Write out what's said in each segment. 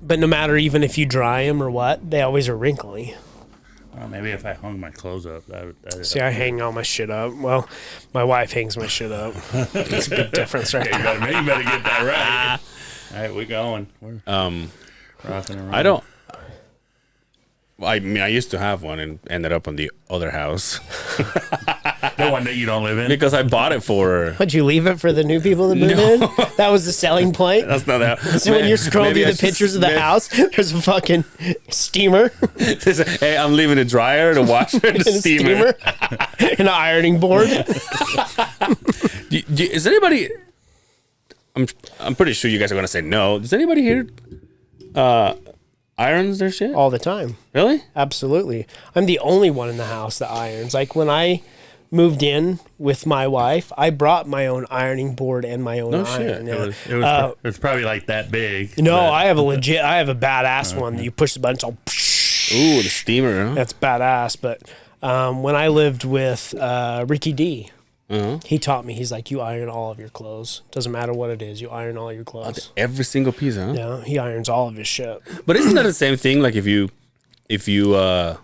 But no matter even if you dry them or what, they always are wrinkly. Well, maybe if I hung my clothes up, that See, I hang all my shit up. Well, my wife hangs my shit up. That's a big difference, right? You better get that right. All right, we're going. We're rocking and rolling. I mean, I used to have one and ended up on the other house. The one that you don't live in? Because I bought it for... Would you leave it for the new people to move in? That was the selling point? That's not that. So when you're scrolling through the pictures of the house, there's a fucking steamer. Hey, I'm leaving a dryer, the washer, and the steamer. And an ironing board. Is anybody... I'm pretty sure you guys are going to say no. Does anybody here irons their shit? All the time. Really? Absolutely. I'm the only one in the house that irons. Like when I moved in with my wife, I brought my own ironing board and my own iron. Shit. Yeah. It was probably like that big. No, I have a badass one that you push the button, it's all... Ooh, the steamer, huh? That's badass. But when I lived with Ricky D, he taught me, he's like, you iron all of your clothes. Doesn't matter what it is, you iron all your clothes. Every single piece, huh? Yeah, he irons all of his shit. But isn't that the same thing? Like if you isn't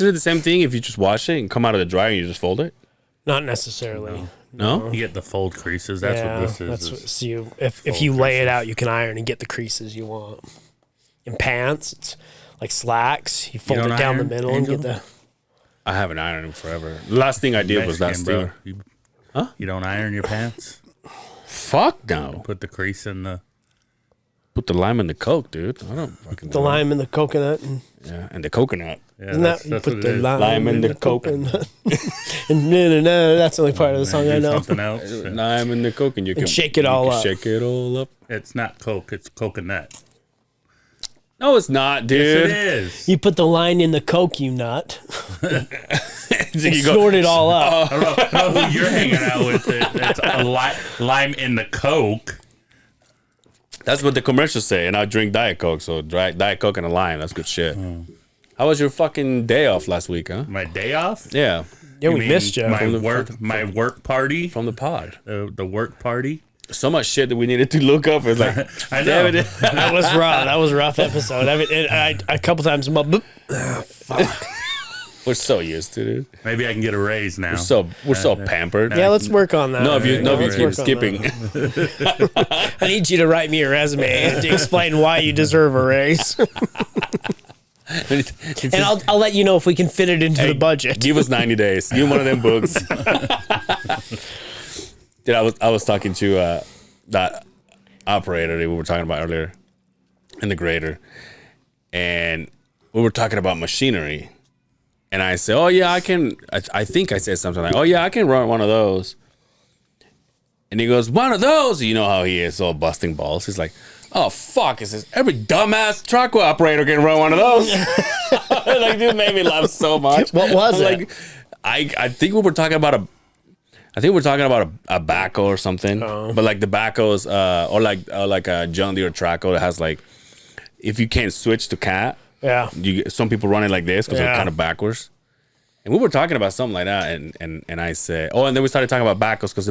it the same thing if you just wash it and come out of the dryer and you just fold it? Not necessarily. No? You get the fold creases. That's what this is. So if you lay it out, you can iron and get the creases you want. In pants, it's like slacks. You fold it down the middle and get the... I haven't ironed them forever. The last thing I did was that steamer. You don't iron your pants? Fuck no. Put the crease in the... Put the lime in the Coke, dude. I don't fucking The lime in the coconut. And the coconut. Yeah, Isn't that you put the lime in the coconut? And that's the only part of the song I know. Something else. Lime in the Coke and you can shake it all up. Shake it all up. It's not Coke, it's coconut. No, it's not, dude. Yes, it is. You put the lime in the Coke, you nut. You snort it all up. I don't know who you're hanging out with. It's a lime in the Coke. That's what the commercials say, and I drink Diet Coke, so Diet Coke and a lime. That's good shit. How was your fucking day off last week, huh? My day off? Yeah. Yeah, we missed you. My work party? From the pod. The work party? So much shit that we needed to look up. It's like, I know. That was rough. That was a rough episode. I mean, a couple times I'm up. Fuck. We're so used to it. Maybe I can get a raise now. We're so pampered. Yeah, let's work on that. No, if you keep skipping. I need you to write me a resume and to explain why you deserve a raise. And I'll let you know if we can fit it into the budget. Give us 90 days. Give one of them books. Dude, I was talking to that operator that we were talking about earlier in the grader, and we were talking about machinery. And I said, oh, yeah, I can. I think I said something like, oh, yeah, I can run one of those. And he goes, one of those? You know how he is, all busting balls. He's like, oh, fuck. He says, every dumbass truck operator can run one of those. Like, dude, made me laugh so much. What was it? Like, I think we were talking about a backhoe or something. Oh. But like the backhoes, or like a John Deere Traco that has like, if you can't switch to cat. Yeah. Some people run it like this because they're kind of backwards. And we were talking about something like that, and I said, and then we started talking about backhoes because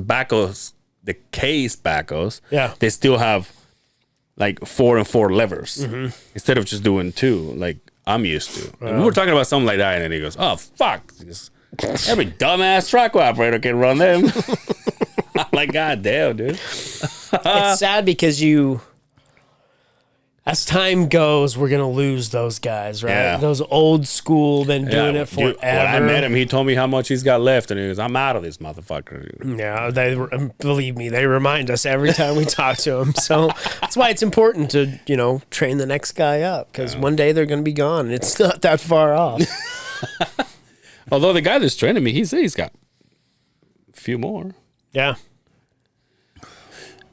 the case backhoes, they still have like 4 and 4 levers instead of just doing 2 like I'm used to. And we were talking about something like that, and then he goes, oh, fuck. Every dumbass truck operator can run them. I'm like, God damn, dude. It's sad because as time goes, we're going to lose those guys, right? Yeah. Those old school, been doing it forever. Dude, when I met him, he told me how much he's got left, and he goes, I'm out of this motherfucker. Yeah, believe me, they remind us every time we talk to them. So that's why it's important to, train the next guy up, because one day they're going to be gone, and it's not that far off. Although the guy that's training me, he said he's got a few more. Yeah.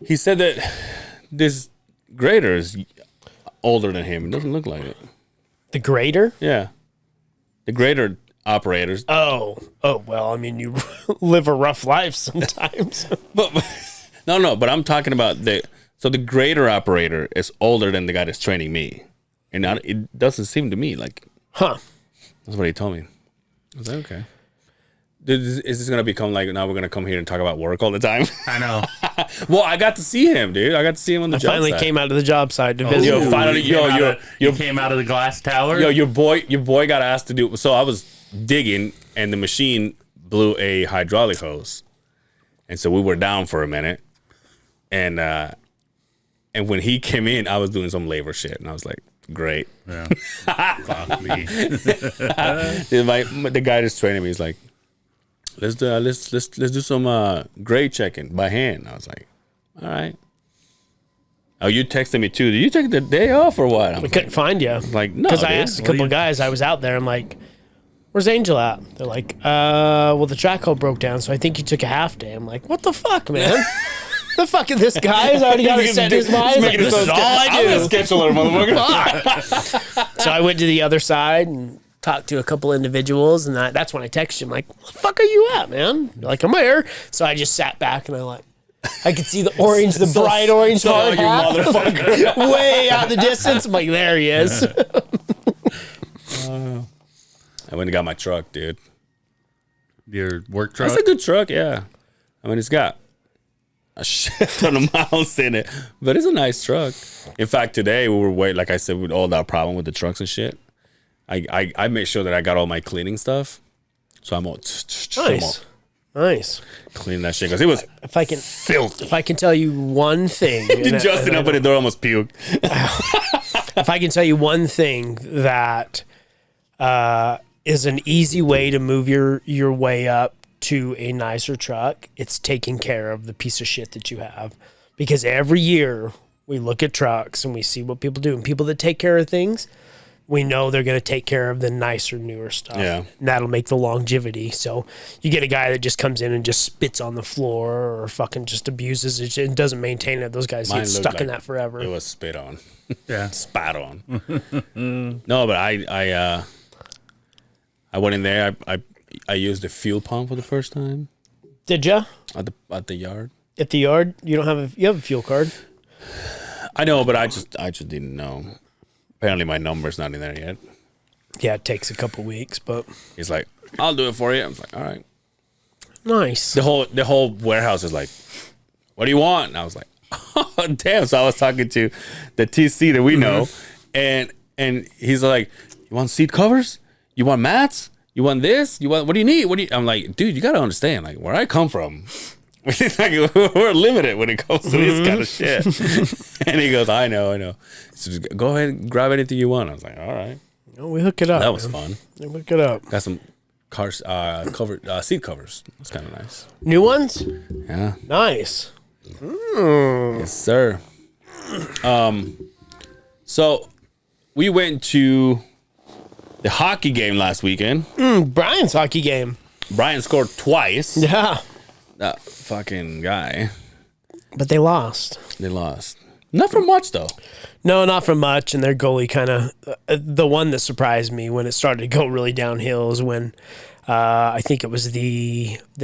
He said that this grader is older than him. It doesn't look like it. The grader? Yeah. The grader operators. Oh, well, I mean, you live a rough life sometimes. but I'm talking about the grader operator is older than the guy that's training me. And it doesn't seem to me like... Huh. That's what he told me. I was like, okay. Is this going to become like, now we're going to come here and talk about work all the time? I know. Well, I got to see him, dude. I got to see him on the I job finally site. came out to the job site to visit. Yo, finally, you came out of the glass tower. Yo, your boy got asked to do. So I was digging, and the machine blew a hydraulic hose, and so we were down for a minute, and when he came in, I was doing some labor shit, and I was like, great. Yeah. Fuck me. The guy that's training me is like, let's do some grade checking by hand. I was like, all right. Oh, you texted me too. Did you take the day off or what? We couldn't find you. Like, no, because I asked a couple of guys. I was out there. I'm like, "Where's Angel at?" They're like, well, the track hole broke down, so I think you took a half day." I'm like, "What the fuck, man? The fuck is this guy? He's already got it set in his mind. Like, this is all I do." I'm a scheduler, motherfucker. So I went to the other side and talked to a couple individuals, and that's when I texted him like, "Where the fuck are you at, man?" They're like, "I'm here." So I just sat back and I could see the orange, the bright orange hard hat, motherfucker. way out in the distance. I'm like, there he is. I went and got my truck, dude. Your work truck? That's a good truck, yeah. I mean, it's got a shit ton of miles in it, but it's a nice truck. In fact, today we were waiting, like I said, with all that problem with the trucks and shit. I made sure that I got all my cleaning stuff, so I'm all Nice. cleaning that shit because it was If I can filthy. If I can tell you one thing, Justin opened the door, almost puked. if I can tell you one thing that is an easy way to move your way up to a nicer truck, it's taking care of the piece of shit that you have. Because every year we look at trucks and we see what people do, and people that take care of things, we know they're going to take care of the nicer, newer stuff. Yeah. And that'll make the longevity. So you get a guy that just comes in and just spits on the floor or fucking just abuses it and doesn't maintain it. Those guys Mine get looked stuck in like that forever. It was spit on. Yeah. Spat on. No, but I went in there. I used the fuel pump for the first time Did ya? at the yard. At the yard? You have a fuel card. I know, but I just didn't know. Apparently, my number's not in there yet. Yeah, it takes a couple weeks, but He's like, "I'll do it for you." I'm like, "All right." nice. The whole warehouse is like, "What do you want?" And I was like, "Oh, damn!" So I was talking to the TC that we know, and he's like, "You want seat covers? You want mats? You want this? What do you need? I'm like, "Dude, you gotta understand, like, where I come from." We're limited when it comes to this kind of shit. And he goes, I know. So just go ahead and grab anything you want. I was like, all right. Oh, we hook it up. That was man. fun. We hook it up. Got some cars covered seat covers. That's kind of nice. New ones? Yeah. Nice. Yes, sir. So we went to the hockey game last weekend. Brian's hockey game. Brian scored twice. Yeah. That fucking guy. But they lost. They lost. Not for much, though. No, not for much. And their goalie kind of, the one that surprised me when it started to go really downhill is when I think it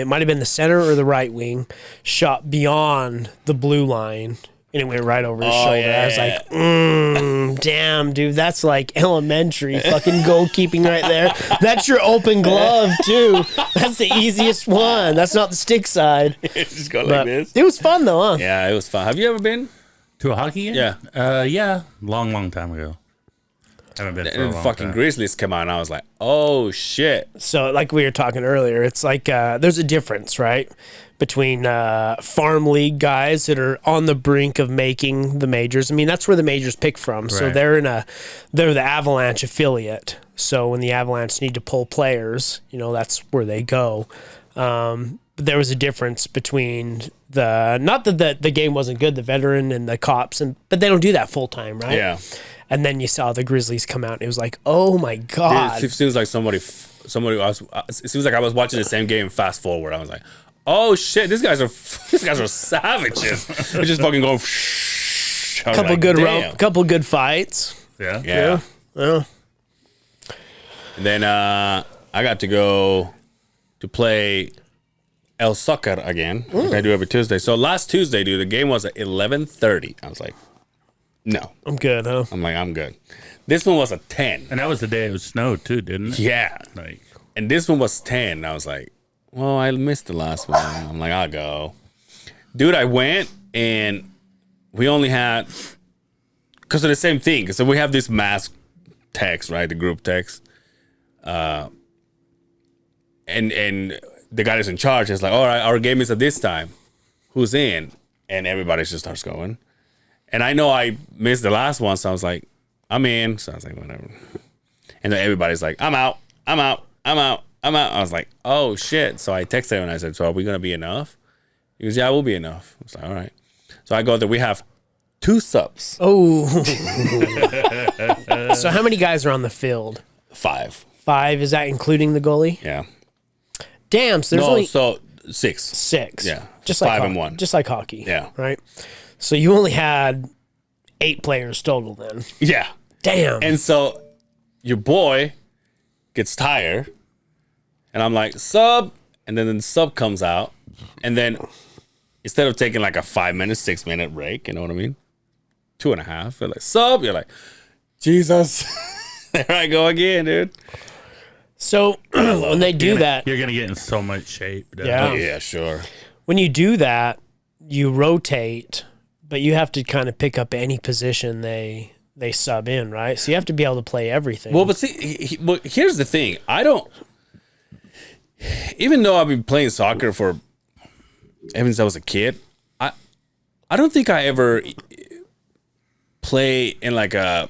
might have been the center or the right wing, shot beyond the blue line. And it went right over his shoulder. Yeah. I was like, damn, dude, that's like elementary fucking goalkeeping right there. That's your open glove, too. That's the easiest one. That's not the stick side. Just go But like this. it was fun, though, huh? Yeah, it was fun. Have you ever been? To a hockey game? Yeah. Yeah. Long time ago. Haven't been for a And long fucking time. Grizzlies come out, and I was like, oh, shit. So, like we were talking earlier, it's like there's a difference, right? Between farm league guys that are on the brink of making the majors. I mean, that's where the majors pick from. So Right. they're the Avalanche affiliate. So when the Avalanche need to pull players, that's where they go. But there was a difference between not that the game wasn't good, the veteran and the cops, but they don't do that full time, right? Yeah. And then you saw the Grizzlies come out, and it was like, oh my god! It seems like somebody else. It seems like I was watching the same game fast forward. I was like, oh shit, these guys are savages. They're just fucking going. Couple good fights. Yeah. Yeah. Yeah. And then I got to go to play El Soccer again, like I do every Tuesday. So last Tuesday, dude, the game was at 11:30. I was like, no. I'm good, huh? I'm good. This one was a 10. And that was the day it was snowed too, didn't it? Yeah. Like, And this one was 10. I was like, well, I missed the last one. I'm like, I'll go. Dude, I went and we only had, because of the same thing. So we have this mass text, right? The group text. And the guy that's in charge is like, all right, our game is at this time. Who's in? And everybody just starts going. And I know I missed the last one, so I was like, I'm in. So I was like, whatever. And then everybody's like, I'm out. I was like, oh, shit. So I texted him and I said, so are we going to be enough? He goes, yeah, we'll be enough. I was like, all right. So I go there. We have 2 subs. Oh. So how many guys are on the field? 5. 5. Is that including the goalie? Yeah. Damn. So there's only so 6. 6. Yeah. Just like 5 and 1. Just like hockey. Yeah. Right. So you only had 8 players total then. Yeah. Damn. And so your boy gets tired, and I'm like, sub. And then the sub comes out, and then instead of taking like a 5-minute, 6-minute break, you know what I mean? 2.5. They're like, sub. You're like, Jesus. There I go again, dude. So when they do that, you're gonna get in so much shape. Dude. Yeah. Oh, yeah, sure. when you do that, you rotate, but you have to kind of pick up any position they sub in, right? So you have to be able to play everything. Well, but see, but here's the thing. I don't, even though I've been playing soccer for ever since I was a kid, I don't think I ever play in like a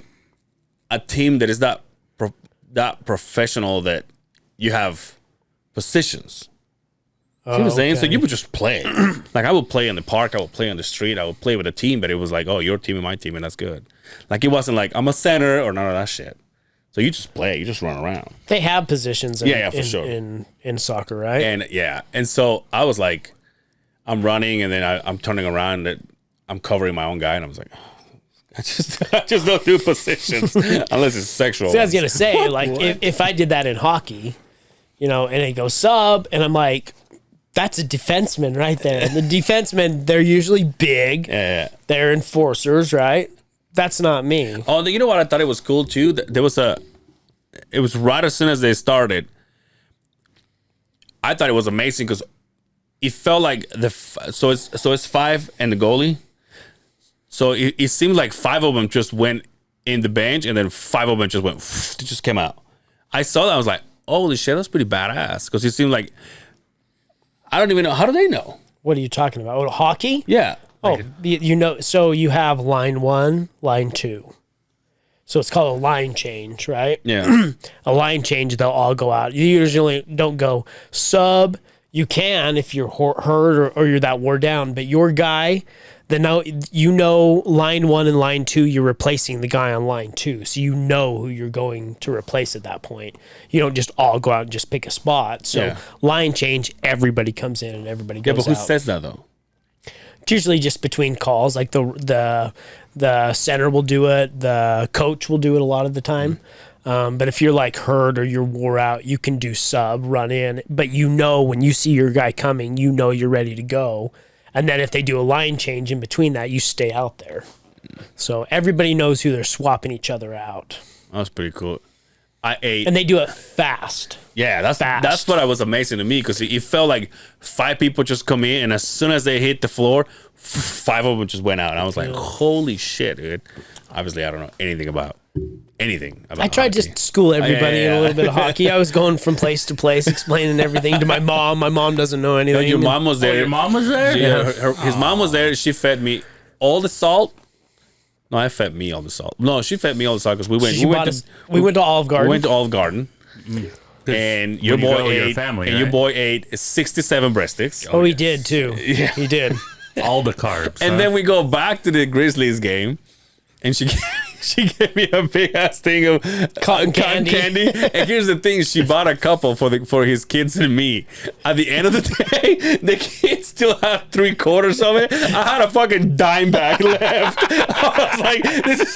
team that is that professional that you have positions. You know what I'm saying? So you would just play. Like I would play in the park, I would play on the street, I would play with a team, but it was like, oh, your team and my team, and that's good. Like it wasn't like I'm a center or none of that shit. So you just play, you just run around. They have positions for sure. in soccer, right? And yeah. And so I was like, I'm running and then I'm turning around and I'm covering my own guy and I was like, I just don't do positions unless it's sexual. See, I was gonna say, like, if I did that in hockey, you know, and it goes sub, and I'm like, that's a defenseman right there. And the defensemen, they're usually big. Yeah. They're enforcers, right? That's not me. Oh, you know what? I thought it was cool too. It was right as soon as they started. I thought it was amazing because it felt like so it's 5 and the goalie. So it seemed like 5 of them just went in the bench, and then 5 of them just went. It just came out. I saw that. I was like, holy shit, that's pretty badass. Because it seemed like, I don't even know. How do they know? What are you talking about? Hockey? Yeah. Oh, you know, so you have line 1, line 2. So it's called a line change, right? Yeah. A line change, they'll all go out. You usually don't go sub. You can if you're hurt or you're that wore down, but your guy, then now you know line 1 and line 2, you're replacing the guy on line 2. So you know who you're going to replace at that point. You don't just all go out and just pick a spot. So line change, everybody comes in and everybody goes out. Yeah, but who says that though? It's usually just between calls. Like the center will do it, the coach will do it a lot of the time. But if you're like hurt or you're wore out, you can do sub, run in. But you know when you see your guy coming, you know you're ready to go. And then if they do a line change in between that, you stay out there. So everybody knows who they're swapping each other out. That was pretty cool. I ate. And they do it fast. Yeah, that's what was amazing to me because it felt like 5 people just come in, and as soon as they hit the floor, 5 of them just went out. And I was like, holy shit, dude. Obviously, I don't know anything about I tried hockey. to school everybody in a little bit of hockey. I was going from place to place, explaining everything to my mom. My mom doesn't know anything. Your mom was there. Your mom was there? Yeah, his mom was there. She fed me all the salt. No, I fed me all the salt. No, she fed me all the salt because we went to Olive Garden. We went to Olive Garden. And your boy ate 67 breadsticks. Oh, he did too. Yeah, he did. All the carbs. And then we go back to the Grizzlies game, and she gave me a big ass thing of cotton candy. And here's the thing: she bought a couple for his kids and me. At the end of the day, the kids still had 3/4 of it. I had a fucking dime bag left. I was like, "This is."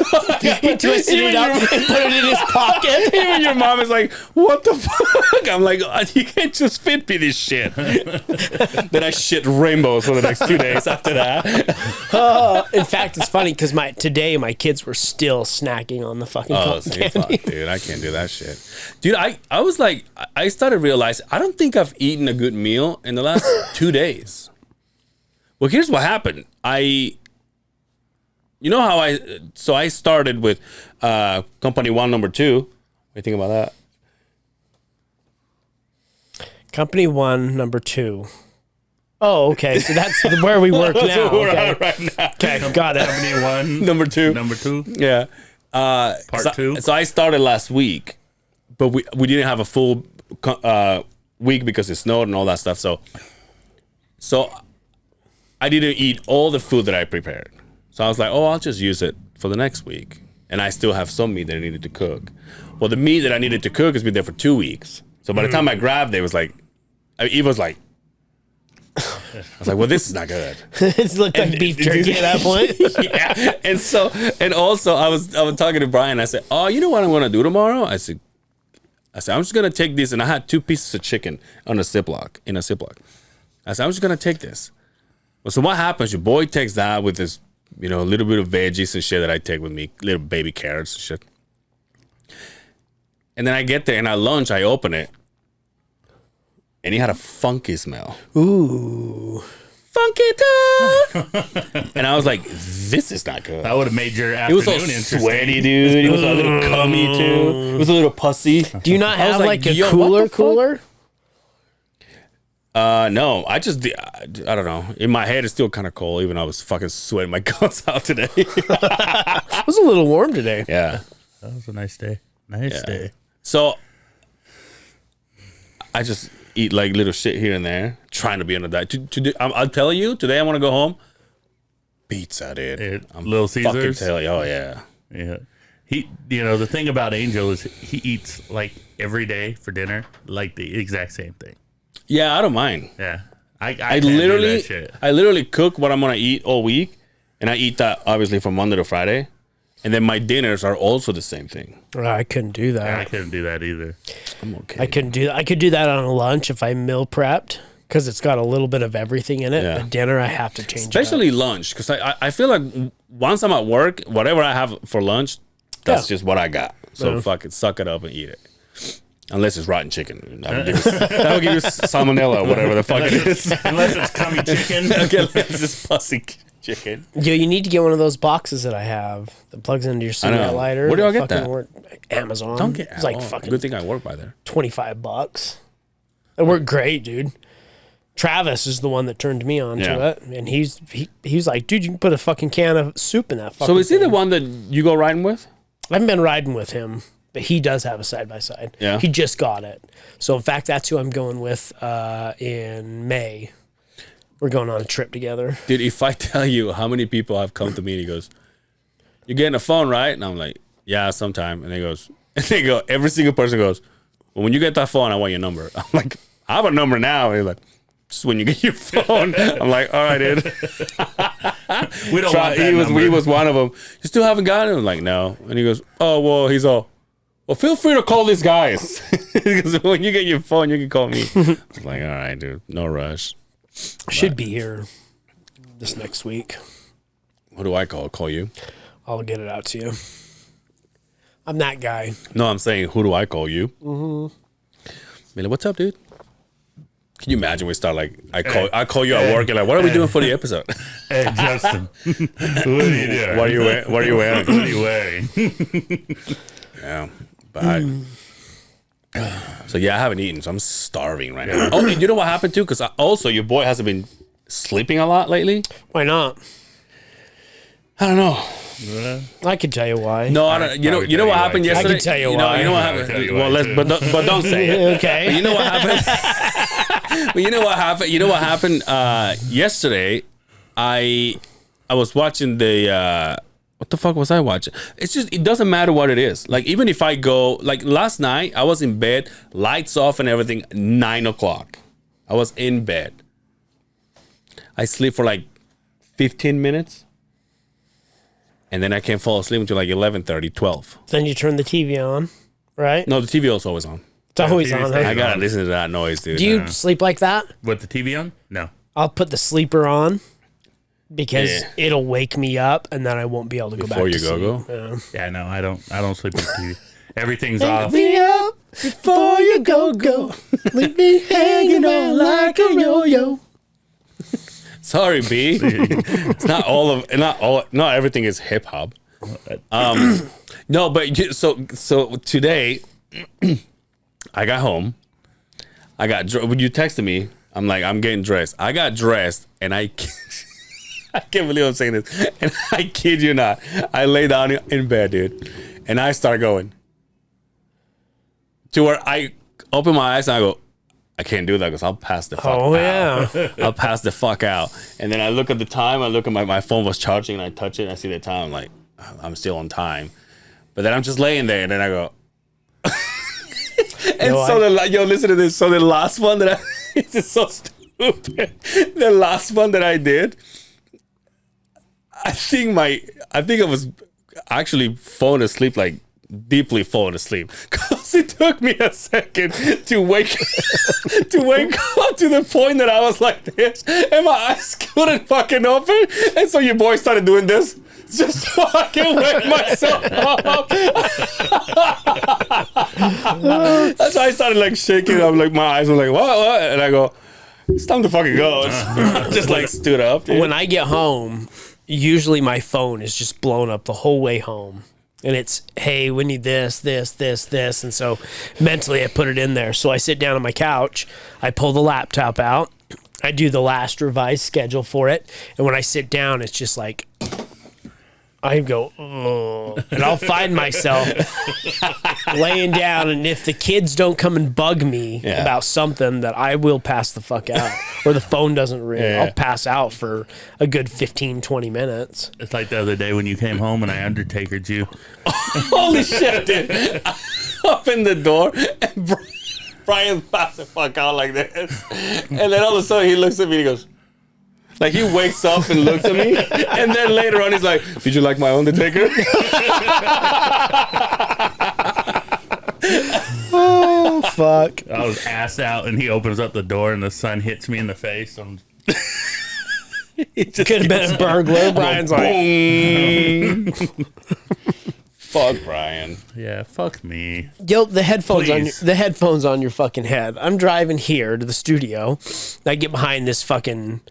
He twisted it up and put it in his pocket. Even your mom is like, "What the fuck?" I'm like, "You can't just fit me this shit." Then I shit rainbows for the next 2 days after that. In fact, it's funny because today my kids were still snacking on the fucking cotton candy. Fuck, dude, I can't do that shit. Dude, I was like, I started realizing I don't think I've eaten a good meal in the last 2 days. Well, here's what happened. You know how I started with company 1, number 2. What do you think about that? Company 1, number 2. Oh, okay. So that's where we work now. That's what we're Okay. at right now. Okay, got it. Company 1, Number 2. number 2, Yeah. part 2. So I started last week, but we didn't have a full week because it snowed and all that stuff. So I didn't eat all the food that I prepared. So I was like, I'll just use it for the next week. And I still have some meat that I needed to cook. Well, the meat that I needed to cook has been there for 2 weeks. So by the time I grabbed it, it was like, I was like, well, this is not good. It looked like beef jerky at that point. Yeah. And also I was talking to Brian. I said, you know what I'm going to do tomorrow? I said, I'm just going to take this. And I had 2 pieces of chicken in a Ziploc. I said, I'm just going to take this. Well, so what happens? Your boy takes that with this, a little bit of veggies and shit that I take with me, little baby carrots and shit. And then I get there and at lunch, I open it. And he had a funky smell. Ooh. Funky too. And I was like, this is not good. That would have made your It was afternoon so interesting. sweaty, dude. It was a little cummy too. It was a little pussy. Do you not I was have like a "Yo, what the fuck?" cooler? No, I don't know. In my head, it's still kind of cold, even though I was fucking sweating my guts out today. It was a little warm today. Yeah. That was a nice day. Nice day. So I just eat like little shit here and there, trying to be on a diet. I'll tell you, today I want to go home. Pizza, dude. Little fucking Caesars. tell you. Oh yeah. Yeah. The thing about Angel is he eats like every day for dinner, like the exact same thing. Yeah, I don't mind. Yeah. I I can't do literally, that shit. I literally cook what I'm gonna eat all week, and I eat that obviously from Monday to Friday, and then my dinners are also the same thing. I couldn't do that. I couldn't do that either. I'm okay. I couldn't do that. I could do that on a lunch if I meal prepped because it's got a little bit of everything in it. Yeah. But dinner, I have to change Especially lunch, because I feel like once I'm at work, whatever I have for lunch, that's just what I got. So fuck it, suck it up and eat it. Unless it's rotten chicken. That would give you salmonella or whatever the fuck it is. Unless it's cummy chicken. Okay, unless it's pussy chicken. Yo, you need to get one of those boxes that I have that plugs into your cigarette lighter. Where do I get that? Amazon. Don't get It's like fucking good thing I work by there. $25. It worked great, dude. Travis is the one that turned me on to it, and he's like, dude, you can put a fucking can of soup in that. Fucking So is he thing. the one that you go riding with? I haven't been riding with him, but he does have a side by side. Yeah. He just got it. So in fact, that's who I'm going with in May. We're going on a trip together. Dude, if I tell you how many people have come to me and he goes, "You're getting a phone, right?" And I'm like, "Yeah, sometime." And he goes, every single person goes, "Well, when you get that phone, I want your number." I'm like, "I have a number now." And he's like, "Just when you get your phone." I'm like, "All right, dude." We don't want that number. He was one of them. You still haven't gotten it? I'm like, "No." And he goes, "Oh, well," he's all, "Well, feel free to call these guys." Because when you get your phone, you can call me. I'm like, "All right, dude, no rush." Should be here this next week. What do I call? Call you? I'll get it out to you. I'm that guy. No, I'm saying, who do I call you? Mm-hmm. Be like, what's up, dude? Can you imagine we start like, I call you at work, you're like, what are we doing for the episode? Hey, Justin. What are you doing? What are you wearing? What are you wearing? Yeah. But so yeah, I haven't eaten, so I'm starving right now. Oh, and you know what happened too? Because also your boy hasn't been sleeping a lot lately. Why not? I don't know. I can tell you why. No, I don't. You know what happened yesterday? I can tell you why. You know what I can happened. tell you Well, why, but don't say it. Okay. You know what happened? Well, you know what happened. You know what happened yesterday? I was watching the. What the fuck was I watching? It's just, it doesn't matter what it is. Like, even if I go, like last night, I was in bed, lights off and everything, 9 o'clock. I was in bed. I sleep for like 15 minutes. And then I can't fall asleep until like 11:30, 12. Then you turn the TV on, right? No, the TV is always on. It's always TV's on. there. Huh? I gotta listen to that noise, dude. Do you sleep like that? With the TV on? No. I'll put the sleeper on because Yeah. it'll wake me up, and then I won't be able to go Before back you to go, sleep. Yeah. Yeah, no, I don't sleep with the TV. Everything's off. Me up before you go. Leave me hanging on like a yo-yo. Sorry, B. It's not not everything is hip hop. No, but so today I got home. When you texted me, I'm like, I'm getting dressed. I got dressed and I can't believe I'm saying this. And I kid you not, I lay down in bed, dude, and I start going to where I open my eyes and I go, I can't do that because I'll pass the fuck out. Yeah. I'll pass the fuck out. And then I look at the time. I look at my phone was charging and I touch it and I see the time. I'm like, I'm still on time. But then I'm just laying there and then I go. Listen to this. So the last one that this is so stupid. The last one that I did, I think I was actually falling asleep, like deeply falling asleep, because it took me a second to wake up to the point that I was like this, and my eyes couldn't fucking open, and so your boy started doing this. Just so I can wake myself up. That's why I started like shaking. I'm like, my eyes were like, what? And I go, it's time to fucking go. Just like stood up. Dude. When I get home, usually my phone is just blown up the whole way home. And it's, hey, we need this. And so mentally I put it in there. So I sit down on my couch. I pull the laptop out. I do the last revised schedule for it. And when I sit down, it's just like, I go, oh, and I'll find myself laying down, and if the kids don't come and bug me about something, that I will pass the fuck out, or the phone doesn't ring, I'll pass out for a good 15, 20 minutes. It's like the other day when you came home and I Undertakered you. Holy shit, dude. I opened the door, and Brian passed the fuck out like this. And then all of a sudden, he looks at me and he goes, like he wakes up and looks at me, and then later on he's like, "Did you like my Undertaker?" Oh fuck! I was ass out, and he opens up the door, and the sun hits me in the face. It could have been a burglar. Brian's like, "Fuck Brian." Yeah, fuck me. Yo, the headphones Please. on your fucking head. I'm driving here to the studio. I get behind this fucking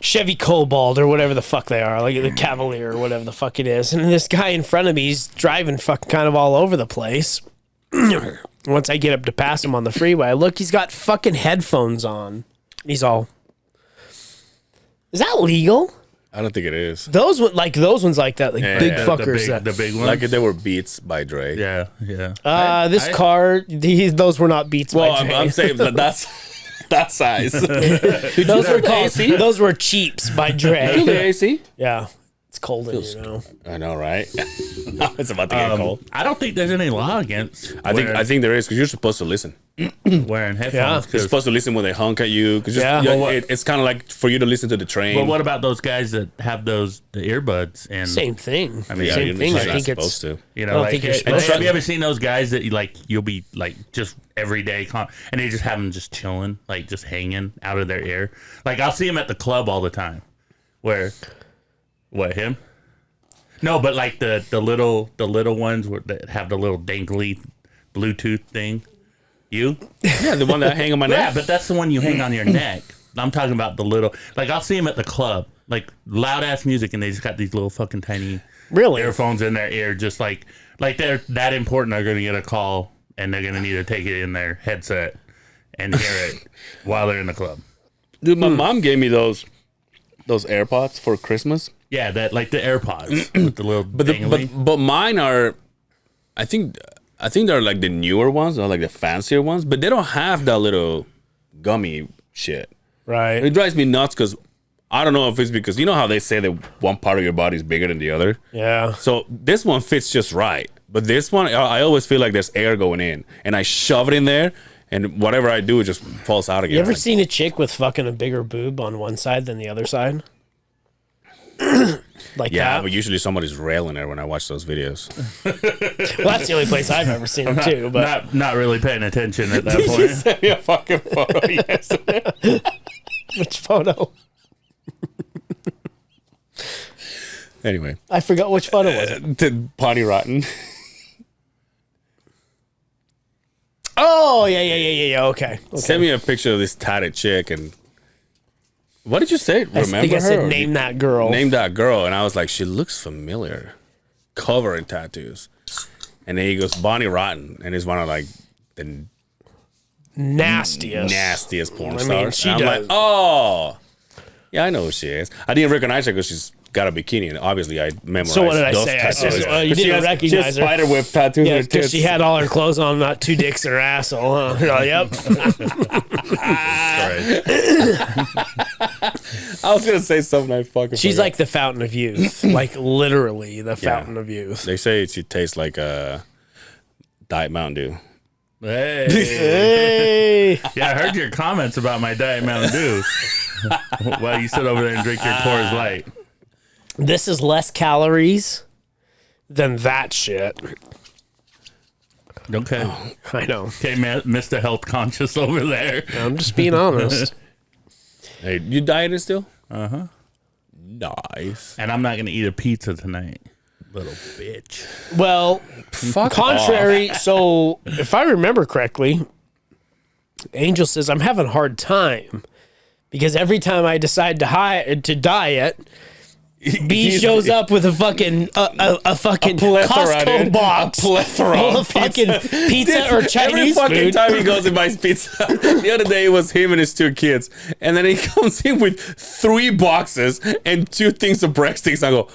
Chevy Cobalt or whatever the fuck they are, like the Cavalier or whatever the fuck it is. And this guy in front of me, he's driving fucking kind of all over the place. Once I get up to pass him on the freeway, I look, he's got fucking headphones on. He's all, is that legal? I don't think it is. Those ones like that, like big fuckers. The big ones. Like if they were Beats by Dre. Yeah. This car, those were not Beats by Dre. I'm saying that's that size. Those were called, those were Cheaps by Dre. Feel the AC? Yeah. It's cold in here now. I know, right? It's about to get cold. I don't think there's any law against. I think there is, because you're supposed to listen. Wearing headphones. You're supposed to listen when they honk at you. Cause it's kind of like for you to listen to the train. But what about those guys that have the earbuds? And Same thing. I mean, Same thing. I think supposed it's to. You know, I don't like, think you're supposed have to. you ever seen those guys that you'll be like just every day, and they just have them just chilling, like just hanging out of their ear? Like I'll see him at the club all the time. Where, what, him? No, but like the little ones that have the little dangly Bluetooth thing. You? Yeah, the one that I hang on my neck. Yeah, but that's the one you hang on your neck. I'm talking about the little, like I'll see them at the club, like loud ass music, and they just got these little fucking tiny earphones in their ear, just like they're that important. They're gonna get a call, and they're gonna need to take it in their headset and hear it while they're in the club. Dude, my mom gave me those AirPods for Christmas. Yeah, that like the AirPods with the little but mine are, I think they're like the newer ones, or like the fancier ones, but they don't have that little gummy shit. right. It drives me nuts because I don't know if it's because you know how they say that one part of your body is bigger than the other. Yeah. So this one fits just right, but this one I always feel like there's air going in, and I shove it in there, and whatever I do, it just falls out again. You ever seen a chick with fucking a bigger boob on one side than the other side? Like Yeah, that? but usually somebody's railing there when I watch those videos. Well, that's the only place I've ever seen them too. But not really paying attention at that point. Send me a fucking photo yesterday. which photo? Anyway, I forgot which photo was it. the potty rotten. Oh yeah. Okay. Send me a picture of this tatted chick, and What did you say? I think I said name that girl. Name that girl. And I was like, she looks familiar. Covered in tattoos. And then he goes, Bonnie Rotten. And he's one of like the nastiest porn stars. She and I'm does. like, oh. Yeah, I know who she is. I didn't recognize her because she's got a bikini. And obviously, I memorized So what did I those say? tattoos. You didn't recognize she has her. spider web tattoos in her because tits. she had all her clothes on, not two dicks in her asshole. Huh? You're like, yep. I was going to say something I fucking She's forgot. like the fountain of youth. Like literally the fountain of youth. They say she tastes like a Diet Mountain Dew. Hey. Hey. Yeah, I heard your comments about my Diet Mountain Dew. While you sit over there and drink your Coors Light. This is less calories than that shit. Okay. I know. Okay, Mr. Health Conscious over there. I'm just being honest. Hey, you dieting still? Uh-huh. Nice. And I'm not going to eat a pizza tonight. Little bitch. Well, Fuck contrary, so if I remember correctly, Angel says I'm having a hard time because every time I decide to diet, B shows up with a fucking Costco box full of fucking pizza or Chinese every fucking food. time he goes and buys pizza. The other day it was him and his 2 kids, and then he comes in with 3 boxes and 2 things of breadsticks. I go,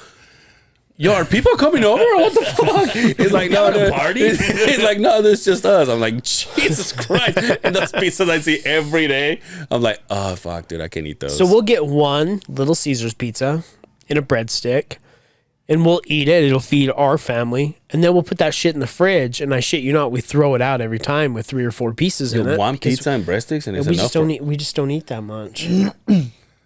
yo, are people coming over? What the fuck? He's like, no, party? He's like, no, there's just us. I'm like, Jesus Christ. And those pizzas I see every day, I'm like, oh fuck, dude, I can't eat those. So we'll get one Little Caesars pizza and a breadstick, and we'll eat it. It'll feed our family, and then we'll put that shit in the fridge. And I shit you not, we throw it out every time with 3 or 4 pieces in it. One pizza and breadsticks, and it's we enough. just don't eat that much.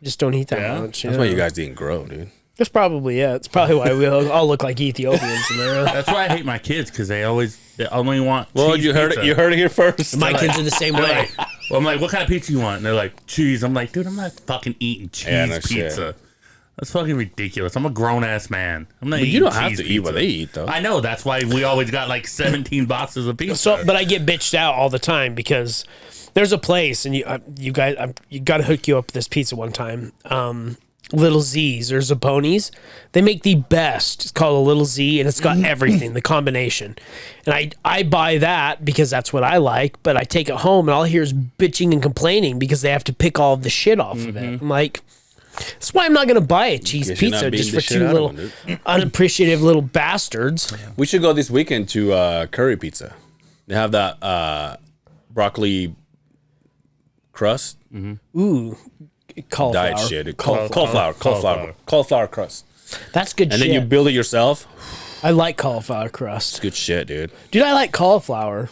Just don't eat that much. That's why you guys didn't grow, dude. That's probably it. It's probably why we all look like Ethiopians in there. That's why I hate my kids, because they only want Well, cheese you heard pizza. it. You heard it here first. My kids are the same They're way. like, well, I'm like, what kind of pizza you want? And they're like, cheese. I'm like, dude, I'm not fucking eating cheese Yeah, no pizza. shit. That's fucking ridiculous. I'm a grown ass man. I'm not. But eating you don't have cheese to eat what pizza. they eat, though. I know. That's why we always got like 17 boxes of pizza. So, but I get bitched out all the time because there's a place, and you guys, you got to hook you up with this pizza one time. Little Z's or Zapponis, they make the best. It's called a Little Z, and it's got everything, the combination. And I buy that because that's what I like, but I take it home and all I hear is bitching and complaining because they have to pick all of the shit off of it. I'm like, that's why I'm not going to buy a cheese Guess you're not pizza beating just the for shit 2 out of little them, dude. unappreciative little bastards. We should go this weekend to Curry Pizza. They have that broccoli crust. Ooh, cauliflower. Diet shit. Cauliflower crust. That's good And shit. then you build it yourself. I like cauliflower crust. Good shit, dude. Dude, I like cauliflower.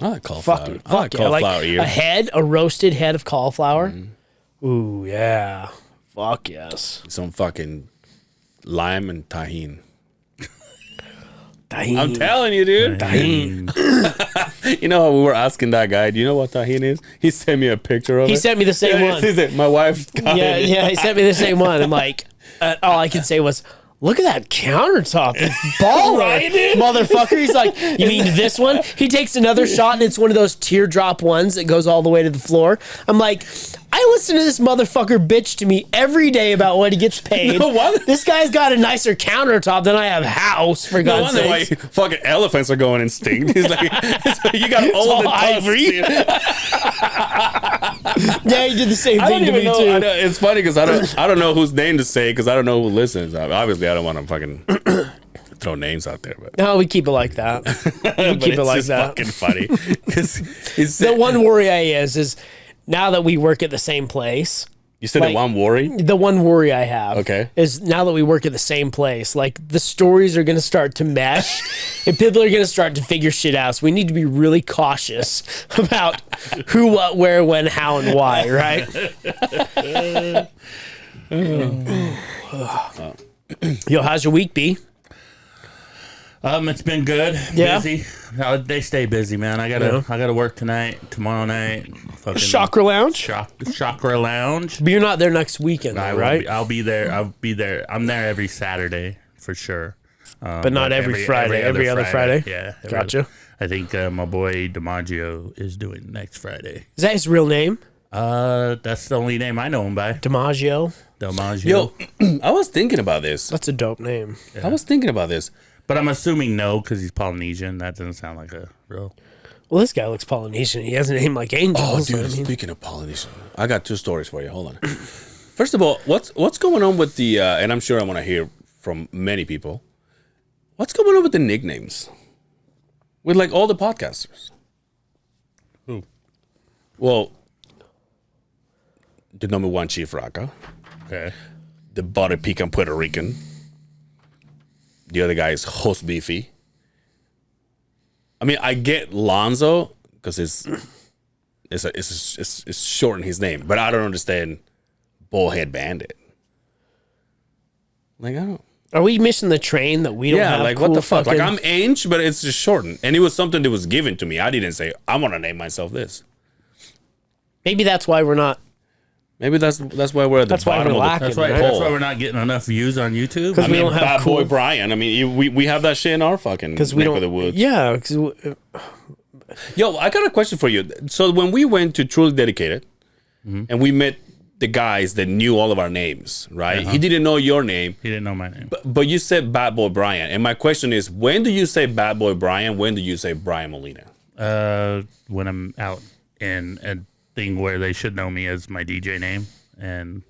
I like cauliflower. Fuck it. I like Fuck it. I cauliflower ear. a roasted head of cauliflower. Ooh, yeah. Fuck yes. Some fucking lime and tahini. Tahini. I'm telling you, dude. You know, we were asking that guy, do you know what tahini is? He sent me a picture of it. He sent me the same one. He said, my wife's got Yeah, it. yeah, he sent me the same one. I'm like, all I could say was, look at that countertop. It's baller, Right, dude? motherfucker. He's like, you mean this one? He takes another shot, and it's one of those teardrop ones that goes all the way to the floor. I'm like, I listen to this motherfucker bitch to me every day about what he gets paid. No wonder- This guy's got a nicer countertop than I have house, for No God's wonder why sake. fucking elephants are going extinct. He's like, you got old all and tusks, ivory. dude. Yeah, he did the same I thing don't to even me, know. too. I know. It's funny because I don't know whose name to say because I don't know who listens. Obviously, I don't want to fucking throw names out there, but No, we keep it like that. We keep it like just that. fucking funny because The one worry I is now that we work at the same place. you said like- it one worry. The one worry I have, Okay. is now that we work at the same place, like the stories are going to start to mesh, and people are going to start to figure shit out. So we need to be really cautious about who, what, where, when, how, and why. Right? Yo, how's your week, B? It's been good. Yeah? Busy. They stay busy, man. I gotta work tonight, tomorrow night. Fucking Chakra Lounge? Chakra Lounge. But you're not there next weekend, I though, will right? be- I'll be there. I'm there every Saturday for sure. But not every Friday. Every other Friday? Yeah. Gotcha. I think my boy DiMaggio is doing next Friday. Is that his real name? That's the only name I know him by. DiMaggio. DiMaggio. Yo, I was thinking about this. That's a dope name. I was thinking about this. But I'm assuming no, because he's Polynesian. That doesn't sound like a real. Well, this guy looks Polynesian. He has a name like Angel. Oh, so, dude, I mean, speaking of Polynesian, I got 2 stories for you. Hold on. First of all, what's going on with the, and I'm sure I want to hear from many people, what's going on with the nicknames? With like all the podcasters? Who? Well, the number 1 Chief Raka, Okay. the Body Pecan Puerto Rican, the other guy is Host Beefy. I mean, I get Lonzo because it's shorten his name, but I don't understand Bullhead Bandit. Like I don't. are we missing the train that we don't Yeah, have? like cool what the fuck? fucking- Like I'm Ange, but it's just shortened, and it was something that was given to me. I didn't say I want to name myself this. Maybe that's why we're not. Maybe that's why we're at the That's why bottom we're of the lacking, That's why. right? That's why we're not getting enough views on YouTube. Because I we mean, don't have Bad cool. Boy Brian. I mean, we have that shit in our fucking neck Because we of don't. the woods. Yeah. 'Cause Yo, I got a question for you. So when we went to Truly Dedicated, and we met the guys that knew all of our names, right? He didn't know your name, He didn't know my name. but you said Bad Boy Brian. And my question is, when do you say Bad Boy Brian? When do you say Brian Molina? When I'm out in a thing where they should know me as my DJ name, and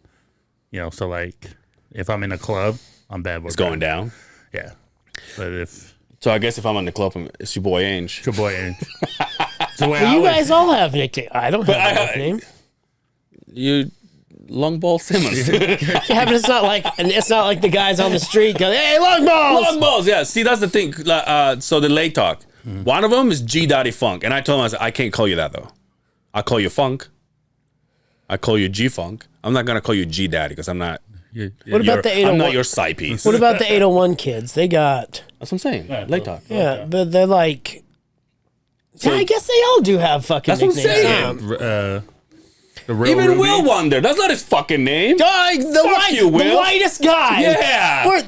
so like if I'm in a club, I'm Bad Boy. It's going down. Yeah, but if So I guess if I'm on the club, it's your boy Ange. it's your boy Ange. So when Well, I you always- guys all have nicknames. I don't have a nickname. You Long Ball Simmons. Yeah, but it's not like the guys on the street go, "Hey, long balls!" Long balls, yeah. See, that's the thing. So the late talk. One of them is G Daddy Funk, and I told him I said, I can't call you that though. I call you Funk. I call you G Funk. I'm not gonna call you G Daddy because I'm not. What about the I'm 801? not your side piece. What about the 801 kids? They got That's what I'm saying. Late talk. yeah, but they're like. Yeah, I guess they all do have fucking That's what I'm nicknames. saying. huh? the real Even Ruby. Will Wonder. That's not his fucking name. The Will. whitest guy. Yeah. We're-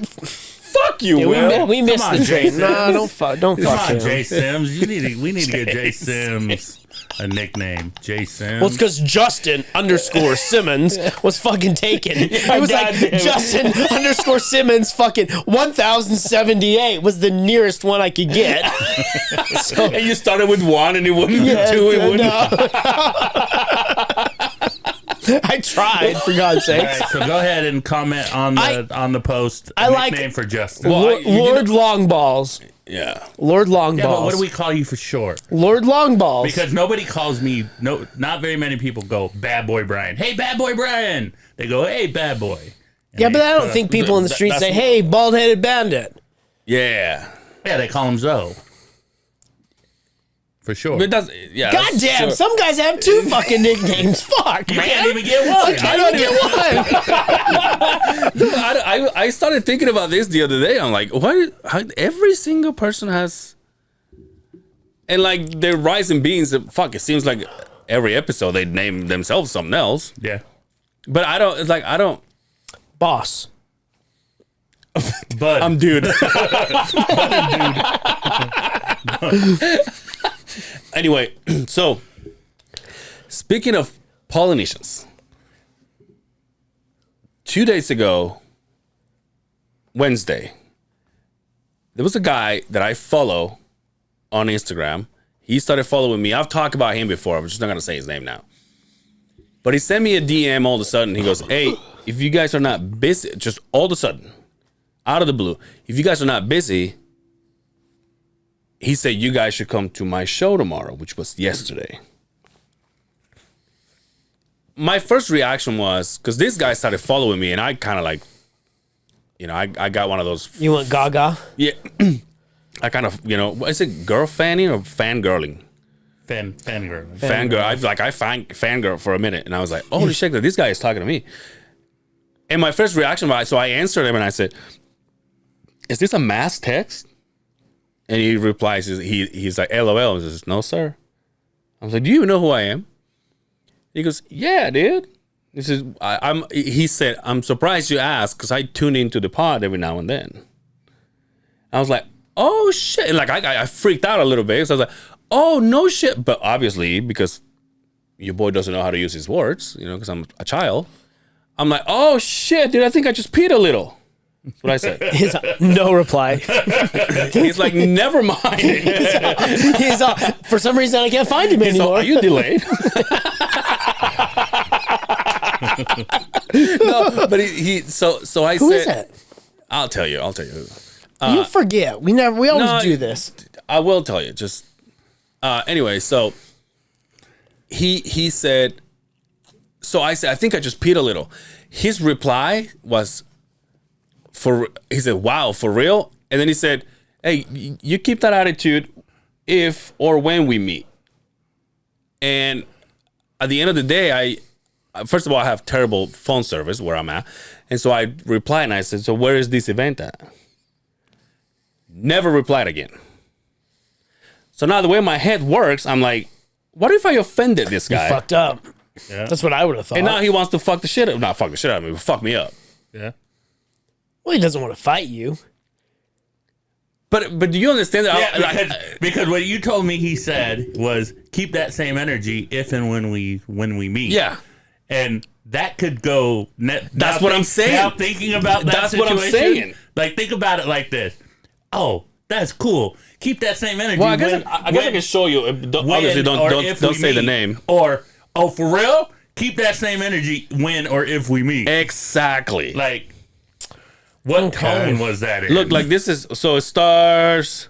Fuck you, we, Will. we missed on, the train. Jason. No, don't fuck Come him. on, Jay Sims. We need to get Jay Sims a nickname. Jay Sims. Well, it's because Justin _ Simmons was fucking taken. It was like goddamn it. Justin _ Simmons fucking 1078 was the nearest one I could get. So And you started with 1 and it wouldn't. yeah, 2 it wouldn't. no. I tried, for God's All sakes. right, so go ahead and comment on the post. I like- nickname for Justin. Well, Lord Longballs. Yeah. Lord Longballs. yeah, but what do we call you for short? Lord Longballs. Because nobody calls me. No, not very many people go Bad Boy Brian. Hey, Bad Boy Brian. They go, hey, Bad Boy. And yeah, they but I don't put think people in the street that's- say, "Hey, bald-headed bandit." Yeah. Yeah, they call him Zoe. For sure. But that's yeah. God that's damn, sure. some guys have 2 fucking nicknames. Fuck, you man. can't even get one. I don't get one. I started thinking about this the other day. I'm like, why? How, every single person has, and like their rice and beans. Fuck, it seems like every episode they name themselves something else. Yeah. But I don't. It's like I don't. Boss. But I'm dude. Anyway, so speaking of Polynesians, 2 days ago, Wednesday, there was a guy that I follow on Instagram. He started following me. I've talked about him before. I'm just not gonna say his name now. But he sent me a DM all of a sudden. He goes, "Hey, if you guys are not busy," just all of a sudden, out of the blue, "if you guys are not busy," he said, "you guys should come to my show tomorrow," which was yesterday. My first reaction was, because this guy started following me, and I kind of like, I got one of those. You went gaga? Yeah. I kind of, what is it, girl fanning or fangirling? fangirl. Fangirl. I fangirl for a minute, and I was like, holy shit, this guy is talking to me. And my first reaction was, so I answered him, and I said, "Is this a mass text?" And he replies, he's like, LOL. He says, "No, sir." I was like, "Do you know who I am?" He goes, "Yeah, dude." He says, he said, "I'm surprised you asked because I tune into the pod every now and then." I was like, "Oh shit!" And like I freaked out a little bit. So I was like, "Oh no shit!" But obviously, because your boy doesn't know how to use his words, because I'm a child. I'm like, oh shit, dude, I think I just peed a little. That's what I said. His no reply. He's like, never mind. He's for some reason I can't find him anymore. Are you delayed? No, but so I Who said, is that? I'll tell you. You forget. We always do this. I will tell you. Just anyway. So he said. So I said, I think I just peed a little. His reply was, he said, "Wow, for real?" And then he said, "Hey, you keep that attitude if or when we meet." And at the end of the day, first of all, I have terrible phone service where I'm at, and so I replied and I said, "So where is this event at?" Never replied again. So now the way my head works, I'm like, what if I offended this guy? You fucked up. Yeah. That's what I would have thought. And now he wants to fuck the shit up. Not fuck the shit out of me, but fuck me up. Yeah. Well, he doesn't want to fight you. But do you understand that? Yeah, because what you told me he said was keep that same energy if and when we meet. Yeah. And that could go. That's what I'm saying. Now thinking about that That's situation, what I'm saying. Like, think about it like this. Oh, that's cool. Keep that same energy. Well, I guess I can show you. Obviously, don't say the name. Or, oh, for real? Keep that same energy when or if we meet. Exactly. Like, what tone was that in? Look, like this is, so it starts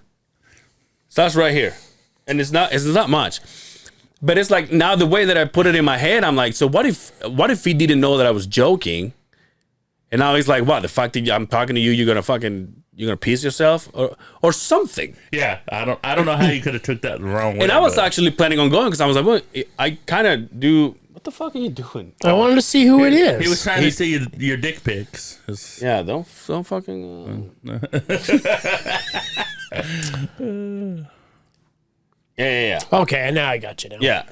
right here. And it's not much. But it's like, now the way that I put it in my head, I'm like, so what if he didn't know that I was joking? And now he's like, what, the fact that I'm talking to you, you're gonna piece yourself or something. Yeah, I don't know how you could have took that the wrong way. And I was actually planning on going because I was like, well, I kind of do. What the fuck are you doing? I wanted to see who it is. He was trying to see your dick pics. Yeah, don't fucking. Yeah. Okay, now I got you now. Yeah.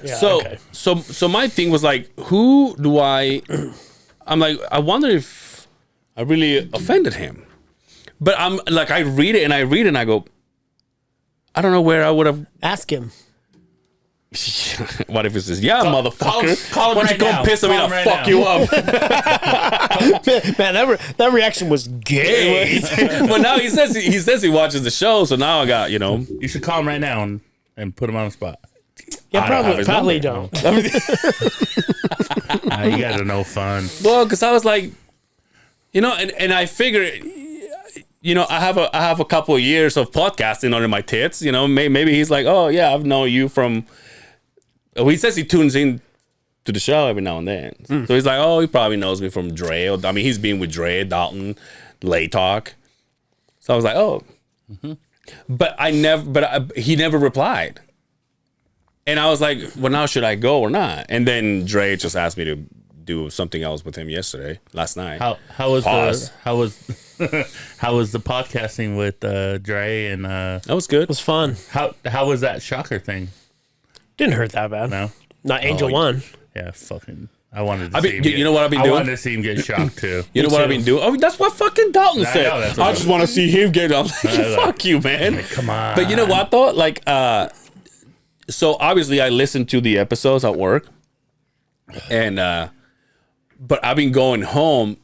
So my thing was like, who do I? I'm like, I wonder if I really offended him. But I'm like, I read it and I go, I don't know where I would have. Ask him. What if it says, yeah, motherfucker? Call him Why don't right you go now. piss on me and I'll fuck you up? Man, that reaction was gay. But now he says he watches the show, so now I got, You should call him right now and put him on the spot. Yeah, probably don't. You guys are no fun. Well, because I was like, and I figured, I have a couple of years of podcasting under my tits. Maybe he's like, oh yeah, I've known you from. He says he tunes in to the show every now and then. So he's like, oh, he probably knows me from Dre. I mean, he's been with Dre, Dalton, Lay Talk. So I was like, oh, but he never replied. And I was like, well, now should I go or not? And then Dre just asked me to do something else with him last night. How was the podcasting with Dre and that was good. It was fun. how was that shocker thing? Didn't hurt that bad. No, not Angel One. Yeah, fucking. I wanted to see him. You know what I've been doing? I wanted to see him get shocked too. You know what I've been doing? Oh, that's what fucking Dalton said. I just want to see him get. I'm like, fuck you, man. Like, come on. But you know what though? Like, so obviously I listened to the episodes at work, and but I've been going home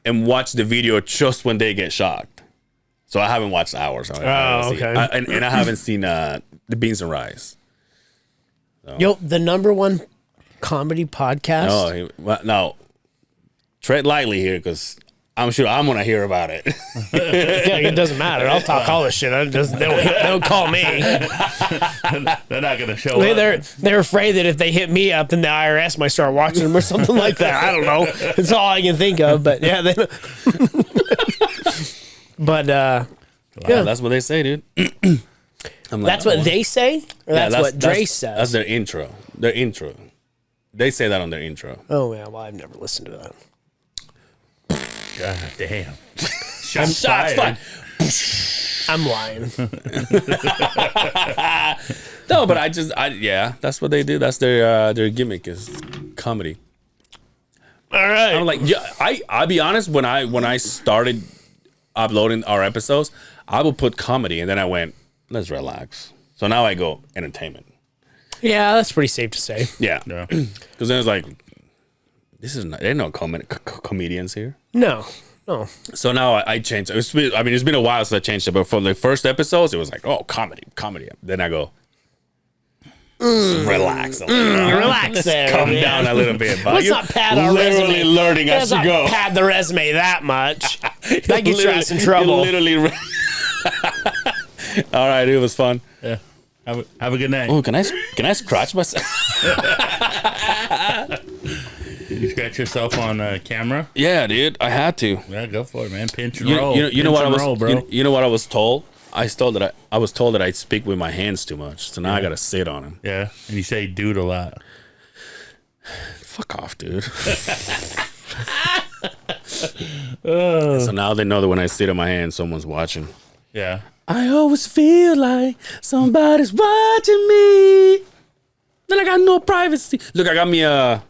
and watch the video just when they get shocked. So I haven't watched hours. Okay. And I haven't seen the Beans and Rice. So. Yo, the number one comedy podcast. No, tread lightly here because I'm sure I'm gonna hear about it. Yeah, it doesn't matter. I'll talk all this shit. They don't call me. They're not gonna show up. They're afraid that if they hit me up, then the IRS might start watching them or something like that. I don't know. It's all I can think of. But yeah, yeah, that's what they say, dude. I'm like, that's what they say, or that's what Dre says. That's their intro. They say that on their intro. Oh yeah, well I've never listened to that. God damn. Shots fired. I'm lying. No, but that's what they do. That's their gimmick is comedy. All right. I'm like, I'll be honest. When I started uploading our episodes, I would put comedy, and then I went, let's relax. So now I go entertainment. Yeah, that's pretty safe to say. Yeah, Yeah. because then it's like, this is not. There are no comedians here. No. So now I changed. It's been a while since I changed it, but for the first episodes, it was like, oh, comedy. Then I go, relax a little. Relax there. Calm man. down a little bit. But Let's you're not pad our literally resume. learning as Let's you not go. pad the resume that much. That gets your ass in You're trouble. literally. All right, it was fun. Yeah. Have a good night. Oh, can I scratch myself? You scratch yourself on camera? Yeah, dude, I had to. Yeah, go for it, man. Pinch and You roll. know Pinch what I and was. roll, bro. You know what I was told. I was told that I speak with my hands too much, so now I gotta sit on them. Yeah, and you say dude a lot. Fuck off, dude. So now they know that when I sit on my hands, someone's watching. Yeah. I always feel like somebody's watching me. Then I got no privacy. Look, I got me a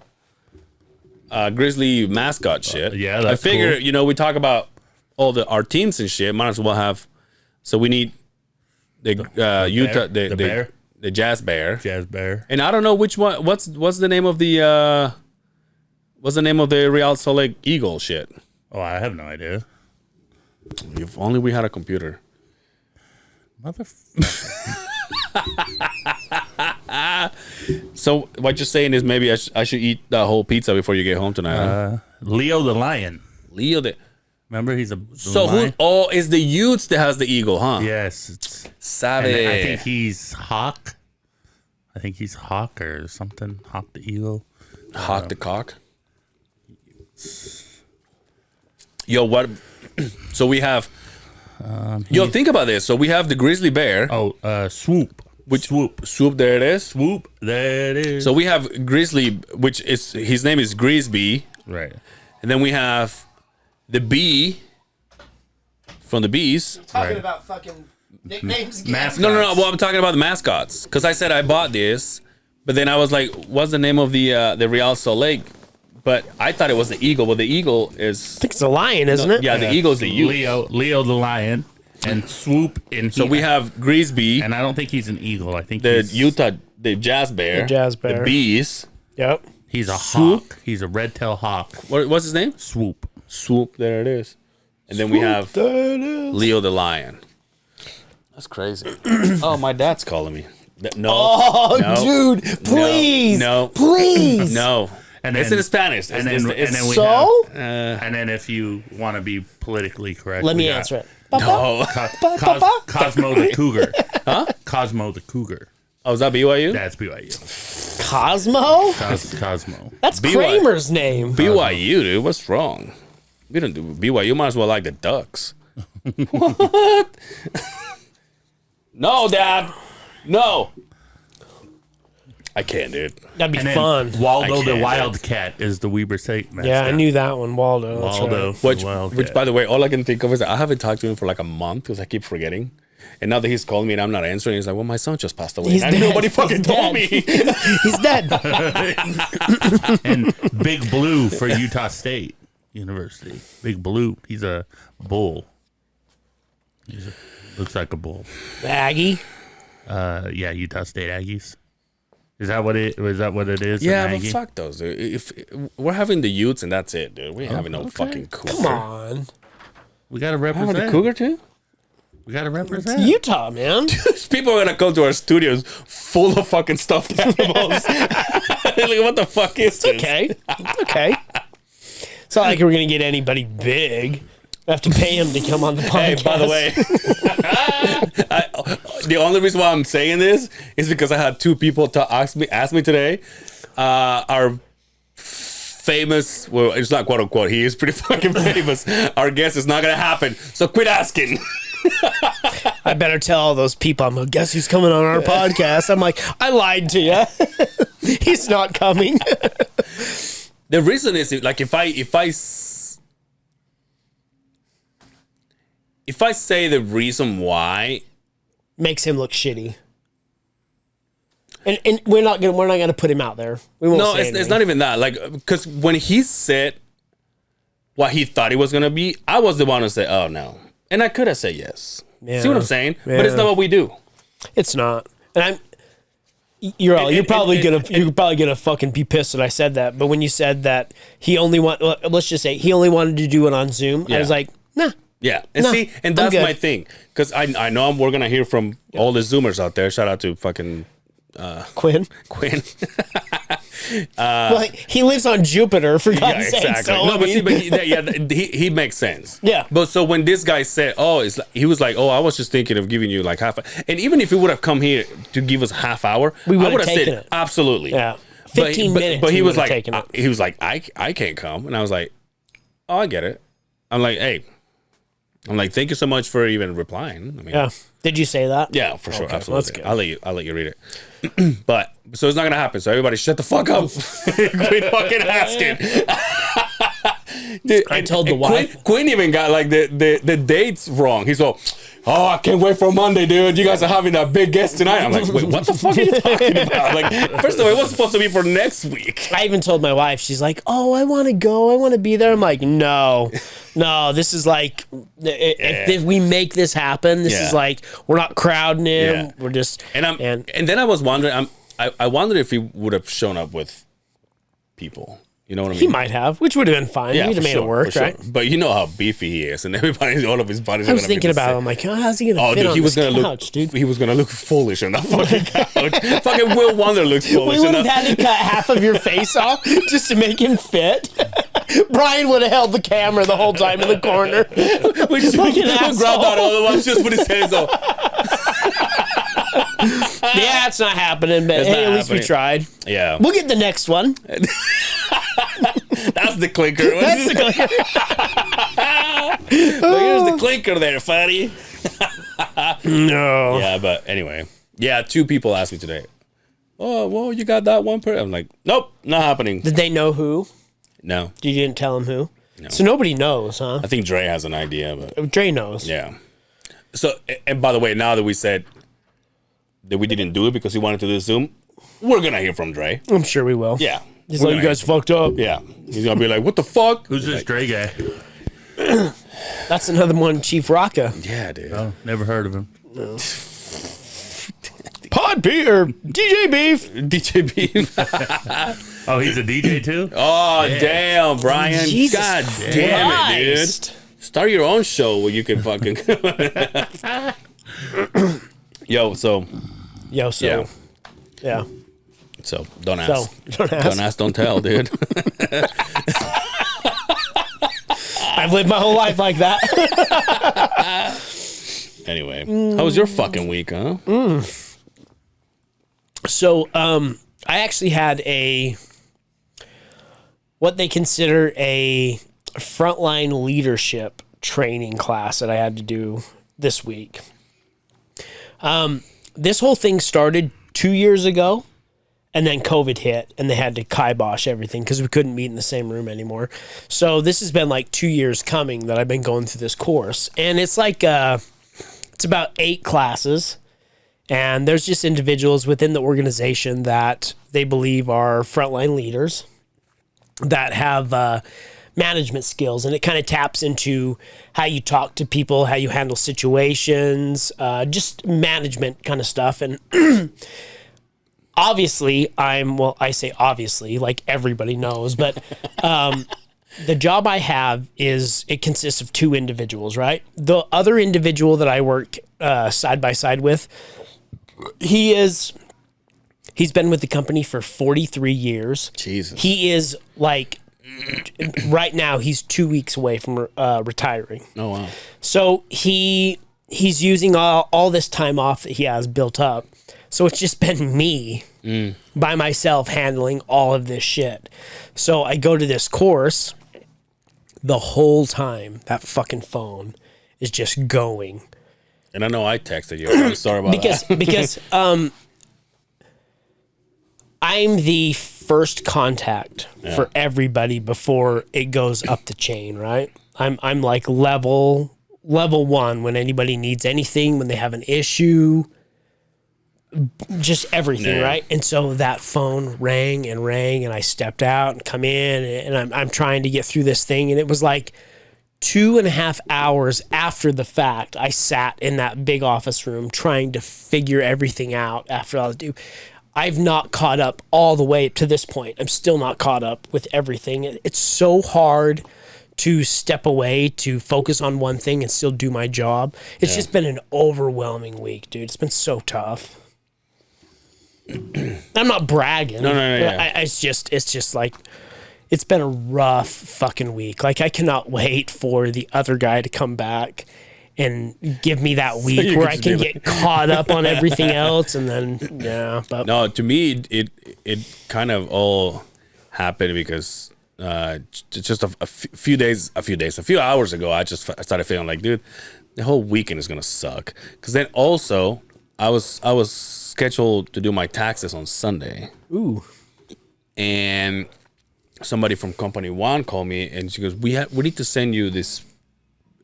Grizzly mascot shit. Yeah, that's I figure, cool. we talk about all our teams and shit. Might as well have. So we need the Utah, the bear? the Jazz Bear. Jazz Bear. And I don't know which one. What's the name of the Real Salt Lake Eagle shit? Oh, I have no idea. If only we had a computer. So what you're saying is maybe I should eat that whole pizza before you get home tonight. Huh? Leo the lion. Leo the. Remember, he's a So lion? who? Oh, it's the Utes that has the eagle, huh? Yes, it's Savage. and I think he's Hawk. I think he's Hawk or something. Hawk the eagle. Hawk the cock. Yo, what? So we have. Think about this. So we have the grizzly bear. Oh, Swoop. Swoop. There it is. Swoop. There it is. So we have grizzly, which is his name is Grisby, right. and then we have the bee from the bees. Right. about fucking nicknames again. Mascots. No. Well, I'm talking about the mascots because I said I bought this, but then I was like, "What's the name of the Real Salt Lake?" But I thought it was the eagle. Well, the eagle is. I think it's a lion, isn't it? Yeah, the eagle's the Ute. Leo the lion, and Swoop. And So we have Grisby, and I don't think he's an eagle. I think the he's, Utah, the Jazz Bear, The Jazz Bear. the bees. Yep. he's a Swoop? hawk. He's a red-tailed hawk. What's his name? Swoop. Swoop. There it is. And then we have There it is. Leo the lion. That's crazy. Oh, my dad's calling me. No. Oh, No. dude, please. No. Please. No. And It's then- in Spanish. and then we So? and then if you want to be politically correct, Let we me got answer it. No. Cosmo the cougar. Huh? Cosmo the cougar. Oh, is that BYU? That's BYU. Cosmo? Cosmo. That's BYU. Kramer's name. BYU, dude. What's wrong? We don't do BYU. Might as well like the Ducks. What? No, Dad. No. I can't, dude. That'd be And then fun. Waldo I the can't. Wildcat is the Weber State mascot. Yeah, I knew that one, Waldo. That's Waldo. right. Which, Wildcat. by the way, all I can think of is I haven't talked to him for like a month because I keep forgetting. And now that he's calling me and I'm not answering, he's like, "Well, my son just passed away." He's And dead. nobody He's fucking told dead. me. He's dead. And Big Blue for Utah State University. Big Blue. He's a bull. Looks like a bull. Aggie. Yeah, Utah State Aggies. Is that what it is? Yeah, an but Aggie? fuck those, dude. If we're having the Utes and that's it, dude. We ain't having no fucking cougar. Come on. We gotta Having represent. a cougar too? We gotta represent. Utah, man. People are gonna come to our studios full of fucking stuffed animals. Like, what the fuck is this? Okay. Okay. It's not like we're going to get anybody big. We have to pay him to come on the podcast. Hey, by the way, the only reason why I'm saying this is because I had two people ask me today. Our famous, well, it's not quote unquote. He is pretty fucking famous. Our guest is not gonna happen. So quit asking. I better tell all those people, I'm going to guess who's coming on our podcast. I'm like, I lied to you. He's not coming. The reason is like if I say the reason why, Makes him look shitty. And we're not gonna put him out there. We won't no, say it's anything. not even that. Like, because when he said what he thought he was gonna be, I was the one to say, "Oh no," and I could have said yes. Yeah. See what I'm saying? But it's Yeah. not what we do. It's not. And You're probably gonna fucking be pissed that I said that. But when you said that let's just say he only wanted to do it on Zoom, I was like, nah. Yeah, and No, see, and that's I'm good. my thing, because I know we're gonna hear from all the Zoomers out there. Shout out to fucking Quinn. Well, he lives on Jupiter, for God's sake. So, No, I but see, mean- but he makes sense. Yeah. But so when this guy said, he was like, I was just thinking of giving you like and even if he would have come here to give us half hour, We I would've would have taken said it. absolutely. Yeah. But- 15 minutes. But he we was would've like, taken it. I can't come, and I was like, oh, I get it. I'm like, hey, thank you so much for even replying. I mean, Yeah. Did you say that? yeah, for sure, Okay, absolutely. that's good. I'll let you read it. But so it's not gonna happen. So everybody, shut the fuck up. Quit fucking asking. Dude, I told the wife. Quinn even got like the dates wrong. He's all, I can't wait for Monday, dude. You guys are having a big guest tonight. I'm like, wait, what the fuck are you talking about? Like, first of all, it was supposed to be for next week. I even told my wife, she's like, oh, I want to go. I want to be there. I'm like, no, this is like, if we make this happen, this is like, we're not crowding him. Yeah. We're just, And then I was wondering, I wondered if he would have shown up with people. You know what I mean? he might have, which would have been fine. He'd for have made sure, it work, for sure. right? But you know how beefy he is, and all of his buddies. I was thinking about it. I'm like, how's he going to Oh, fit dude, on he was this gonna couch, look. dude? He was gonna look foolish on that fucking couch. Fucking Will Wonder looks foolish. We would on have that. had to cut half of your face off just to make him fit. Brian would have held the camera the whole time in the corner. We just Fucking grabbed asshole. that other one, just put his hands up. Yeah, it's not happening, but It's hey, not at least we happening. tried. Yeah, We'll get the next one. that's the clinker. That's the clicker. Well, here's the clinker there, fatty. No. Yeah, but anyway, yeah. 2 people asked me today. Oh, well, you got that one person. I'm like, nope, not happening. Did they know who? No, You didn't tell them who? No. So nobody knows, huh? I think Dre has an idea, but Dre knows. yeah. So, and by the way, now that we said that we didn't do it because he wanted to do Zoom, we're gonna hear from Dre. I'm sure we will. Yeah, He's we're like, you gonna guys fucked up. Yeah, he's gonna be like, "What the fuck?" Who's this Dre guy? That's another one, Chief Rocka. Yeah, dude. Oh, never heard of him. Pod Beef or DJ Beef. DJ Beef. Oh, he's a DJ too? Oh, damn, Brian. Jesus God damn it, dude. Christ. Start your own show where you can fucking. Yo, so Yo, so. Yeah. Yeah. don't So, ask. don't ask. Don't ask, don't tell, dude. I've lived my whole life like that. Anyway, how was your fucking week, huh? So, I actually had what they consider a frontline leadership training class that I had to do this week. This whole thing started 2 years ago, and then COVID hit, and they had to kibosh everything because we couldn't meet in the same room anymore. So this has been like 2 years coming that I've been going through this course, and it's like it's about 8 classes. And there's just individuals within the organization that they believe are frontline leaders that have management skills. And it kind of taps into how you talk to people, how you handle situations, just management kind of stuff. And obviously, I say obviously, like everybody knows, but the job I have it consists of 2 individuals, right? The other individual that I work side by side with, he's been with the company for 43 years. Jesus. He is like, right now, he's 2 weeks away from retiring. Oh, wow. So he's using all this time off that he has built up. So it's just been me by myself handling all of this shit. So I go to this course, the whole time that fucking phone is just going. And I know I texted you. I'm sorry about that. Because I'm the first contact for everybody before it goes up the chain, right? I'm like level 1 when anybody needs anything, when they have an issue, just everything, right? And so that phone rang, and I stepped out and come in, and I'm trying to get through this thing, and it was like 2.5 hours after the fact, I sat in that big office room trying to figure everything out after all this. I've not caught up all the way to this point. I'm still not caught up with everything. It's so hard to step away, to focus on one thing and still do my job. It's just been an overwhelming week, dude. It's been so tough. I'm not bragging. No. Yeah. It's just like, it's been a rough fucking week. Like, I cannot wait for the other guy to come back and give me that week where I can get caught up on everything else. And then, but No, to me, it kind of all happened because just a few hours ago, I started feeling like, dude, the whole weekend is gonna suck. Because then also, I was scheduled to do my taxes on Sunday. Ooh. And somebody from company one called me and she goes, we need to send you this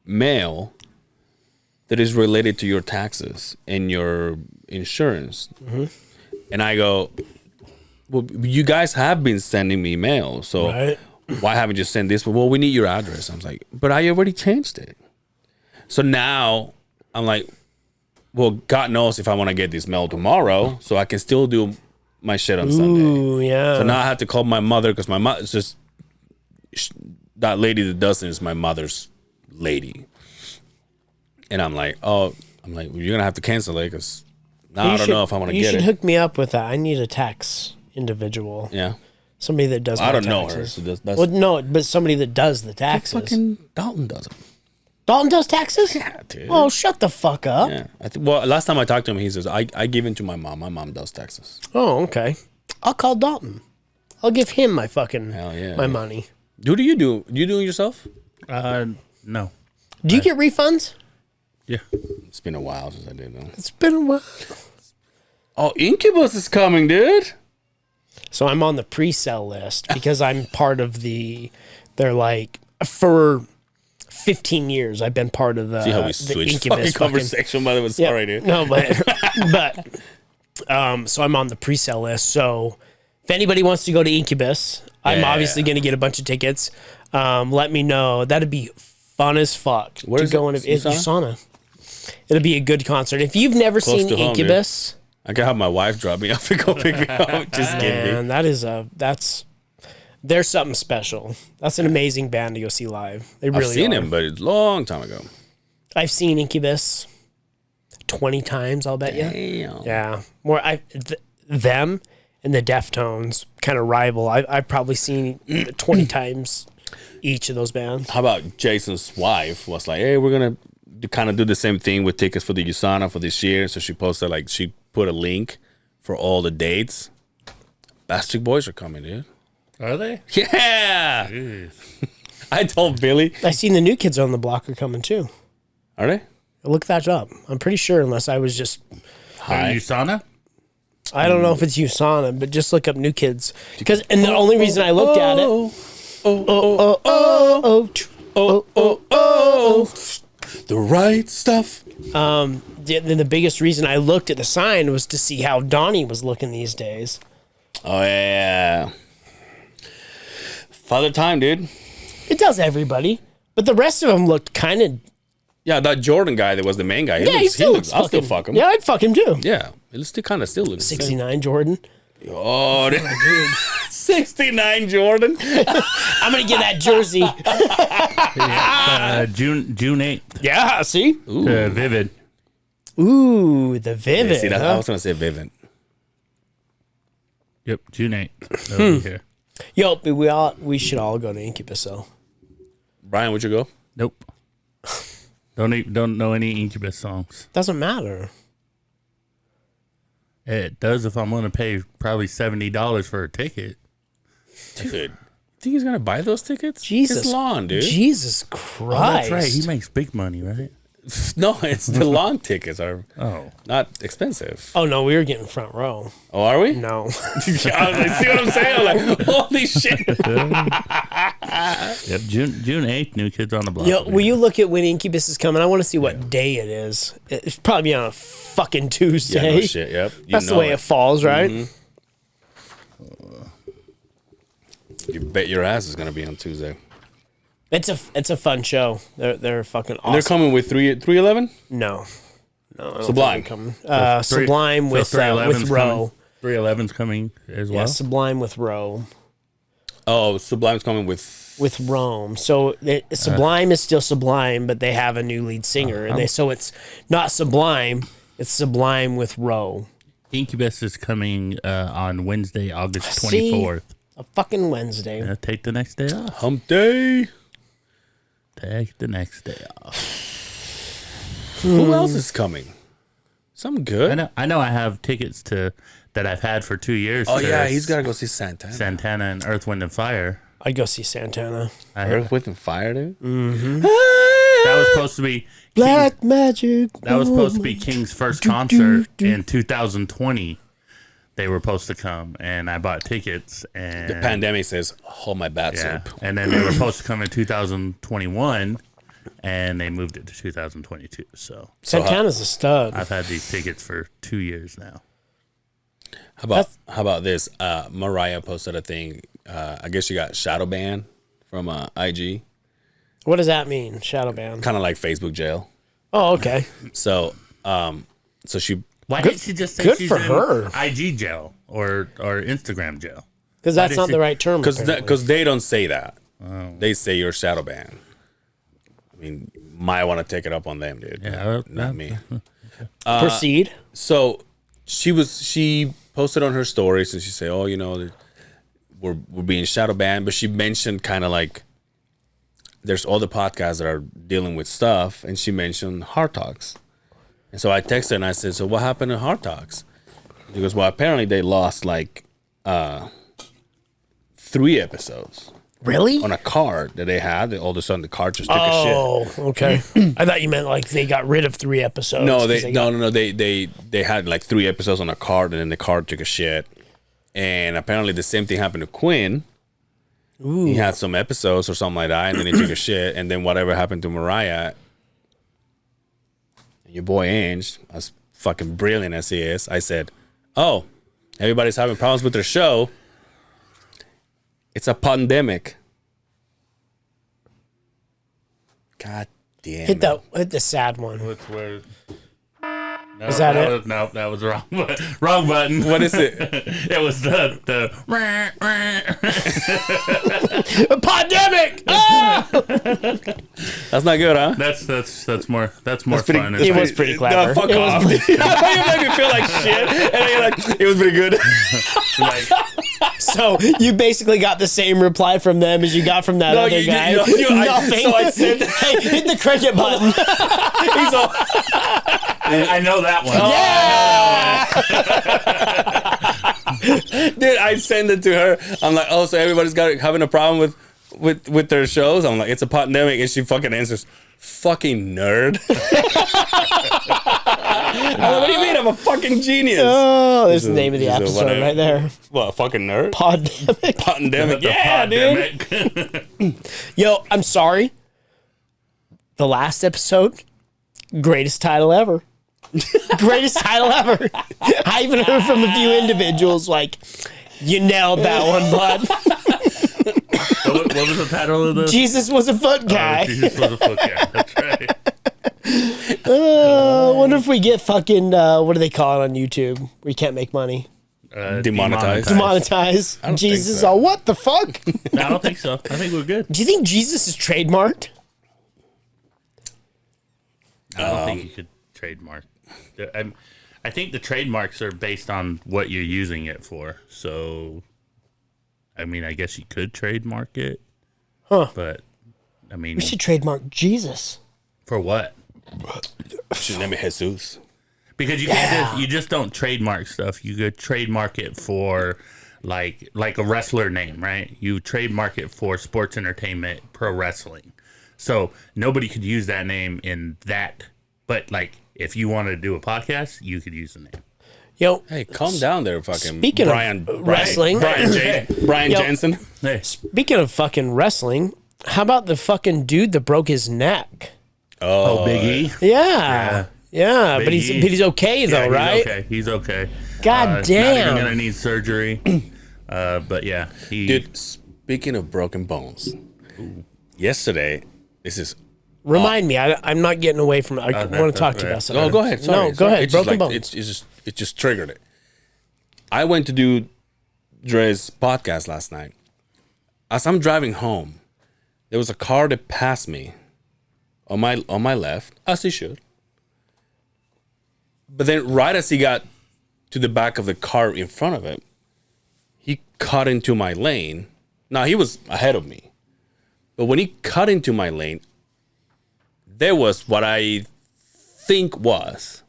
mail that is related to your taxes and your insurance. Mm-hmm. And I go, well, you guys have been sending me mail, so why haven't you sent this? Well, we need your address. I was like, but I already changed it. So now I'm like, well, God knows if I want to get this mail tomorrow, so I can still do my shit on Sunday. Ooh, yeah. So now I have to call my mother because my mother is just that lady that does it is my mother's lady. And I'm like, you're gonna have to cancel it because now I don't know if I want to get it. You should hook me up with that. I need a tax individual. Yeah. Somebody that does. I don't taxes. know her. So that's well, no, but somebody that does the taxes. fucking Dalton does it. Dalton does taxes? Yeah, dude. Oh, shut the fuck up. Yeah. Well, last time I talked to him, he says I give in to my mom. My mom does taxes. Oh, okay. I'll call Dalton. I'll give him my fucking my money. Do you do it yourself? No. Do you get refunds? Yeah. It's been a while since I did though. It's been a while. Oh, Incubus is coming, dude. So I'm on the pre-sale list because I'm part of they're like, for 15 years I've been part of the, See how we the switched Incubus conversation, by the way. Sorry, dude. No, but so I'm on the pre-sale list. So if anybody wants to go to Incubus, I'm obviously going to get a bunch of tickets. Let me know. That'd be fun as fuck. Where to is go it? in USANA. It'll be a good concert. If you've never seen to home, Incubus, I can have my wife drop me off and go pick me up. Just kidding. man, there's something special. That's an amazing band to go see live. They really I've seen are. him, but it's a long time ago. I've seen Incubus 20 times, I'll bet you. Damn. Yeah. Them and the Deftones kind of rival. I've probably seen 20 times each of those bands. How about Jason's wife was like, hey, we're going to kind of do the same thing with tickets for the USANA for this year. So she posted, like, she put a link for all the dates. Bastard Boys are coming, dude. Are they? Yeah. Jeez. I told Billy. I seen the New Kids on the Block are coming too. Are they? Look that up. I'm pretty sure, unless I was just... Are you sauna? I don't know if it's USANA, but just look up New Kids. And the only reason I looked at it... The right stuff. Then the biggest reason I looked at the sign was to see how Donnie was looking these days. Oh, yeah. Father time, dude. It does everybody. But the rest of them looked kind of... Yeah, that Jordan guy that was the main guy. He still looks I'll still fuck him. Yeah, I'd fuck him too. Yeah. It still kind of still looks the same. 69 Jordan. Oh, dude. 69 Jordan. I'm going to get that jersey. June 8th. Yeah, see? Vivid. Ooh, the Vivid. Yeah, see, I was going to say Vivid. Yep, June 8th. They'll be here. Yo, we should all go to Incubus, though. Brian, would you go? Nope. Don't know any Incubus songs. Doesn't matter. It does if I'm going to pay probably $70 for a ticket. Dude, think he's going to buy those tickets? Jesus. It's lawn, dude. Jesus Christ. Oh, that's right. He makes big money, right? No, it's the lawn tickets are not expensive. Oh, no, we were getting front row. Oh, are we? No. See what I'm saying? I'm like, holy shit. Yep, June 8th, New Kids on the Block. Yo, will you look at when Incubus is coming? I want to see what day it is. It's probably on a fucking Tuesday. Yeah, no shit, yep. That's the way it falls, right? Mm-hmm. You bet your ass is going to be on Tuesday. It's a fun show. They're fucking awesome. And they're coming with 311? No. Sublime. Sublime with Roe. 311's coming as well. Yeah, Sublime with Rome. Oh, Sublime's coming with Rome. So Sublime is still Sublime, but they have a new lead singer, and so it's not Sublime, it's Sublime with Rome. Incubus is coming on Wednesday, August See? 24th. A fucking Wednesday. Take the next day off. Hump Day. Take the next day off. Who else is coming? Some good. I know. I have tickets that I've had for 2 years. Oh to yeah, he's got to go see Santana. Santana and Earth, Wind and Fire. I'd go see Santana. Earth, Wind and Fire, dude. That was supposed to be Black Magic. That was supposed to be King's first concert in 2020. They were supposed to come, and I bought tickets. And The pandemic says, "Hold my bat soup." And then they were supposed to come in 2021, and they moved it to 2022. So Santana's a stud. I've had these tickets for 2 years now. How about this? Mariah posted a thing. I guess she got shadow banned from IG. What does that mean? Shadow ban. Kind of like Facebook jail. Oh, okay. So she. Why didn't she just say good she's for in her. IG jail or Instagram jail? Because that's not the right term. Because they don't say that. They say you're shadow banned. I mean, might want to take it up on them, dude. Yeah, not me. Proceed. So she posted on her stories and she said, "Oh, we're being shadow banned," but she mentioned kind of like there's other podcasts that are dealing with stuff, and she mentioned Hard Talks. And so I texted her and I said, "So what happened in Hard Talks?" She goes, "Well, apparently they lost like 3 episodes Really? on a card that they had. All of a sudden, the card just took a shit." Oh, okay. I thought you meant like they got rid of 3 episodes. No, they had like 3 episodes on a card, and then the card took a shit. And apparently the same thing happened to Quinn. Ooh. He had some episodes or something like that, and then he took a shit. And then whatever happened to Mariah, your boy Ange, as fucking brilliant as he is, I said, "Oh, everybody's having problems with their show. It's a pandemic." God damn. Hit the sad one. Where? No, Is that it? No, that was wrong. Wrong button. What is it? It was the Podndemic. Ah! That's not good, huh? That's more pretty- fun. It was pretty clever. No, fuck It off. was You made me feel like shit. And then you're like, it was pretty good. like, So you basically got the same reply from them as you got from that other guy. Nothing. So I said, hey, hit the cricket button. he's all, I know that one. Yeah. dude, I sent it to her. I'm like, "Oh, so everybody's having a problem with their shows?" I'm like, "It's a pandemic," and she fucking answers, "Fucking nerd." I'm like, "What do you mean? I'm a fucking genius." Oh, there's the name of the This is episode whatever. right there. What, fucking nerd? Podndemic. Pandemic. The Yeah, dude. Podndemic. Yo, I'm sorry. The last episode, greatest title ever. Greatest title ever. I even heard from a few individuals like, "You nailed that one, bud." What was the title of the? Jesus was a foot guy. Jesus was a foot guy. That's right. I wonder if we get fucking, what do they call it on YouTube? Where you can't make money. Demonetized. Demonetize. don't Jesus. think so. Oh, what the fuck? I don't think so. I think we're good. Do you think Jesus is trademarked? I don't think you could trademark. I think the trademarks are based on what you're using it for. So, I mean, I guess you could trademark it. Huh. But, I mean, We should trademark Jesus. for what? Should name it Jesus. Because you can't you just don't trademark stuff. You could trademark it for like a wrestler name, right? You trademark it for sports entertainment, pro wrestling. So nobody could use that name in that. But like if you wanted to do a podcast, you could use the name. Yo, Hey, calm down there, fucking Speaking of wrestling, Brian Yo. Jensen. Hey, speaking of fucking wrestling, how about the fucking dude that broke his neck? Oh, Big E. Yeah. Yeah, Big but he's E. okay though, Yeah, right? He's okay. God Not damn. even gonna need surgery. But yeah, dude. Speaking of broken bones, yesterday, this is. Remind me, I'm not getting away from it. I want to talk to you about something. Oh, go ahead. Sorry, No, go ahead. It's just Broken like, bones. it just triggered it. I went to do Dre's podcast last night. As I'm driving home, there was a car that passed me on my left, as he should. But then right as he got to the back of the car in front of it, he cut into my lane. Now, he was ahead of me. But when he cut into my lane, there was what I think was...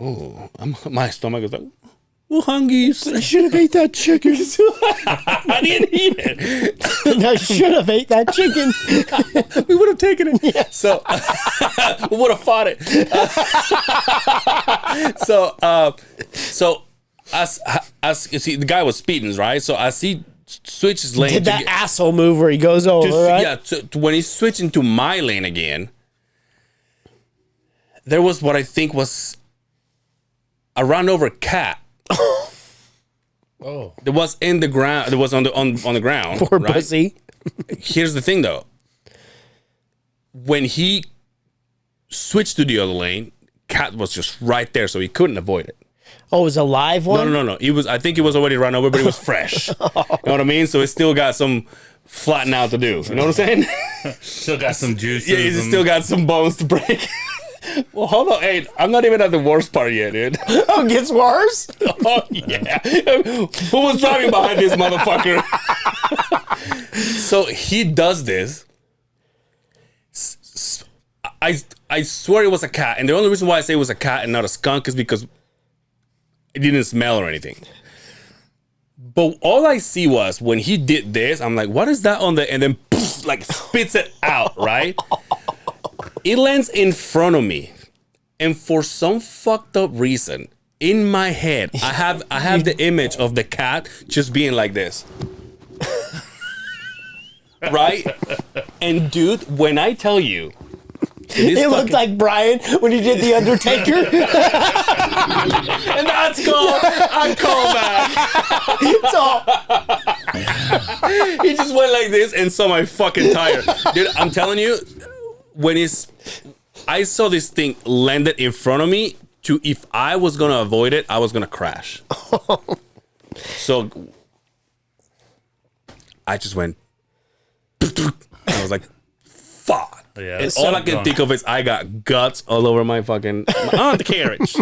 Oh, my stomach was like... Well, hungies. I should have ate that chicken. I didn't eat it. I should have ate that chicken. We would have taken it. Yeah. So we would have fought it. So as you see, the guy was speeding, right? So as he switches lane, Did that asshole move where he goes over? Right? Yeah. To when he switched into my lane again, there was what I think was a run over cat. Oh, It was in the ground. It was on the ground. poor right? pussy. Here's the thing, though. When he switched to the other lane, cat was just right there, so he couldn't avoid it. Oh, it was a live one? No. He was. I think it was already run over, but it was fresh. You know what I mean? So it still got some flattening out to do. You know what I'm saying? Still got some juices. Yeah, he's still got some bones to break. Well, hold on. Hey, I'm not even at the worst part yet, dude. Oh, it gets worse? Oh, yeah. Who was driving behind this motherfucker? So he does this. I swear it was a cat. And the only reason why I say it was a cat and not a skunk is because it didn't smell or anything. But all I see was when he did this, I'm like, what is that on the... And then poof, like spits it out, right? It lands in front of me. And for some fucked up reason, in my head, I have the image of the cat just being like this. Right? And dude, when I tell you... It looked like Brian when he did The Undertaker. And that's called a callback. So, He just went like this and saw my fucking tire. Dude, I'm telling you, I saw this thing landed in front of me, if I was gonna avoid it, I was gonna crash. So I just went. I was like, fuck. Yeah, And all I can think of is I got guts all over my fucking the carriage.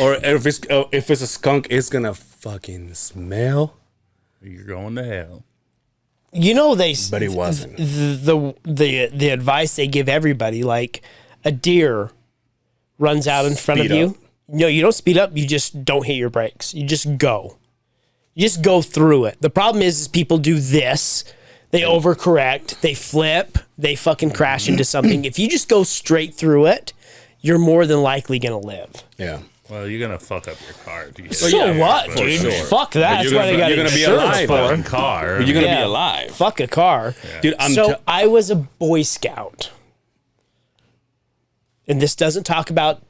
Or if it's a skunk, it's gonna fucking smell. You're going to hell. you know, But he wasn't. The advice they give everybody, like a deer runs out in front Speed of you. up. No, you don't speed up. You just don't hit your brakes. You just go. You just go through it. The problem is people do this. They overcorrect. They flip. They fucking crash into something. If you just go straight through it, you're more than likely going to live. Yeah. Well, you're gonna fuck up your car. If you get So hit what, for dude? sure. Fuck that. That's you're why they got you're gonna be insurance alive, for though. Fucking car. But you're gonna Yeah. be alive. Fuck a car. Dude, I was a Boy Scout. And this doesn't talk about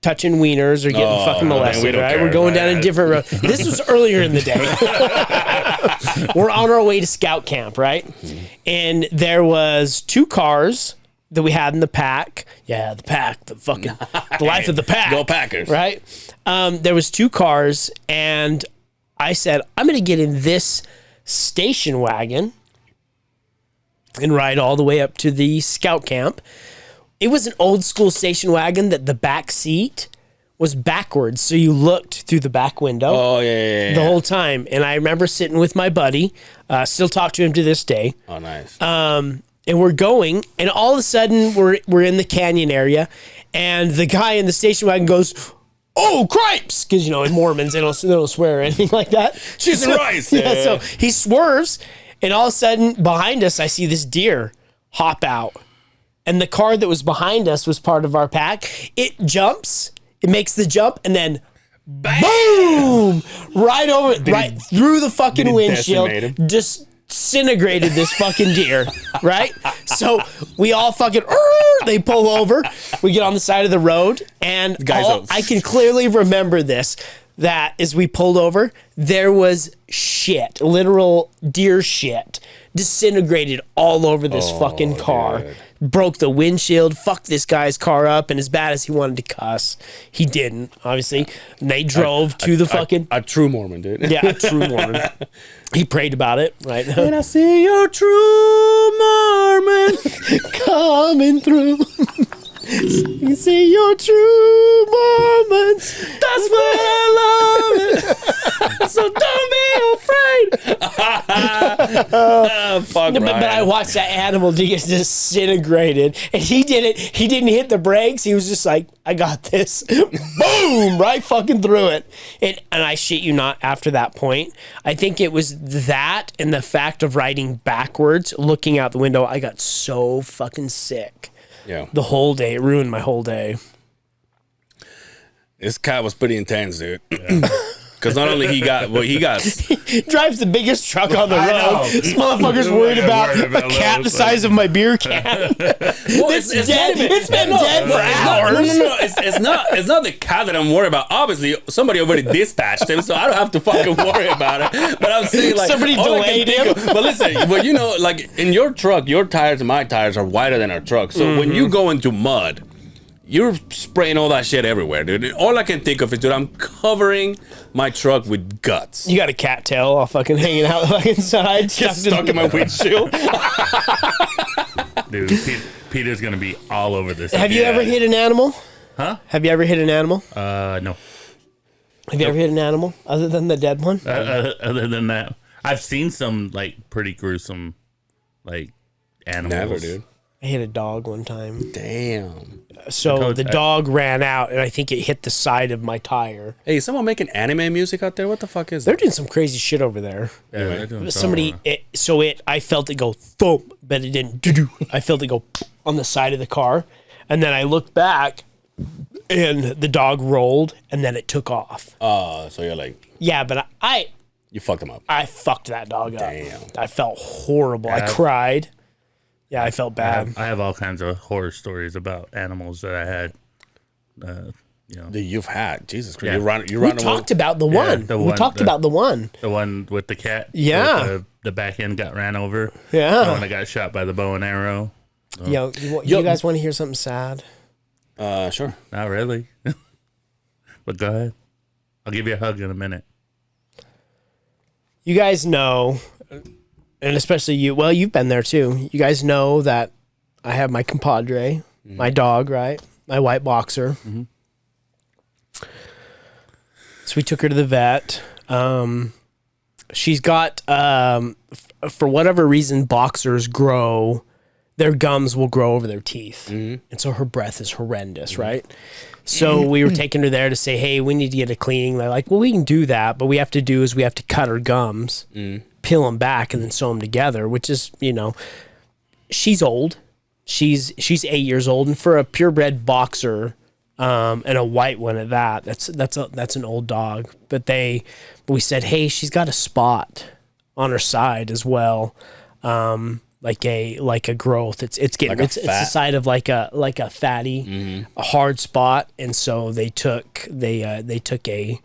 touching wieners or getting fucking man, we molested, don't right? care, We're going down right? a different road. This was earlier in the day. We're on our way to scout camp, right? And there was 2 cars that we had in the pack. Yeah, the pack, the life of the pack. Go Packers. Right? There was 2 cars, and I said, I'm going to get in this station wagon and ride all the way up to the scout camp. It was an old school station wagon that the back seat was backwards, so you looked through the back window. Oh yeah. The whole time. And I remember sitting with my buddy, still talk to him to this day. Oh nice. And we're going, and all of a sudden we're in the canyon area, and the guy in the station wagon goes, "Oh, cripes!" Because, you know, in Mormons, they don't swear or anything like that. Jesus Christ. Yeah, so he swerves, and all of a sudden behind us, I see this deer hop out. And the car that was behind us was part of our pack. It jumps, it makes the jump, and then boom! Right through the fucking windshield. decimate him? Disintegrated this fucking deer, right? So we all fucking, they pull over. We get on the side of the road, and I can clearly remember this, that as we pulled over, there was shit, literal deer shit, disintegrated all over this fucking car. Dude. Broke the windshield, fucked this guy's car up, and as bad as he wanted to cuss, he didn't, obviously. And they drove to the fucking... A true Mormon, dude. Yeah, a true Mormon. He prayed about it, right? And I see your true Mormon Coming through. You see your true Mormons. That's why I love it. So don't be afraid. Fuck But I watched that animal get disintegrated, and he didn't hit the brakes. He was just like, I got this. Boom, right fucking through it. And I shit you not, after that point, I think it was that and the fact of riding backwards, looking out the window, I got so fucking sick. Yeah. The whole day. It ruined my whole day. This cat was pretty intense, dude. Because not only he got He drives the biggest truck on the I road. know. This motherfucker's worried about a cat the size of my beer can. It's dead. It's been dead for hours. No. It's not the cat that I'm worried about. Obviously, somebody already dispatched him, so I don't have to fucking worry about it. But I'm saying, like, Somebody all I can delayed think him. But listen, but you know, like in your truck, your tires and my tires are wider than our truck. So when you go into mud, you're spraying all that shit everywhere, dude. All I can think of is, dude, I'm covering my truck with guts. You got a cat tail all fucking hanging out the fucking side. Just stuck in my windshield. Dude, Peter's gonna be all over this. Have you ever hit an animal? Huh? Have you ever hit an animal? No. Have you ever hit an animal other than the dead one? Other than that, I've seen some like pretty gruesome, like animals. Never, dude. I hit a dog one time. Damn. So the dog ran out, and I think it hit the side of my tire. Hey, is someone making anime music out there? What the fuck is They're that? doing some crazy shit over there. Yeah, they're doing Somebody, I felt it go thump, but it didn't. Doo-doo. I felt it go on the side of the car, and then I looked back, and the dog rolled, and then it took off. So you're like, Yeah, but you fucked him up. I fucked that dog up. Damn. I felt horrible. I cried. Yeah, I felt bad. I have all kinds of horror stories about animals that I had. You know, That you've had. Jesus Christ. Yeah. You We run talked about the one. the We one- talked the- about the one. the one with the cat. Yeah. with the back end got ran over. Yeah. The one that got shot by the bow and arrow. Yo, you guys want to hear something sad? Sure. Not really. But go ahead. I'll give you a hug in a minute. You guys know, and especially you, well, you've been there too. You guys know that I have my compadre, my dog, right? My white boxer. So we took her to the vet. She's got, for whatever reason, boxers grow, their gums will grow over their teeth. And so her breath is horrendous, right? So we were taking her there to say, hey, we need to get a cleaning. They're like, well, we can do that, but we have to cut her gums, peel them back, and then sew them together, which is, you know, she's old. She's 8 years old, and for a purebred boxer, and a white one at that, that's an old dog. But we said, hey, she's got a spot on her side as well, like a growth. It's getting Like it's the side of like a fatty, a hard spot, and so they took a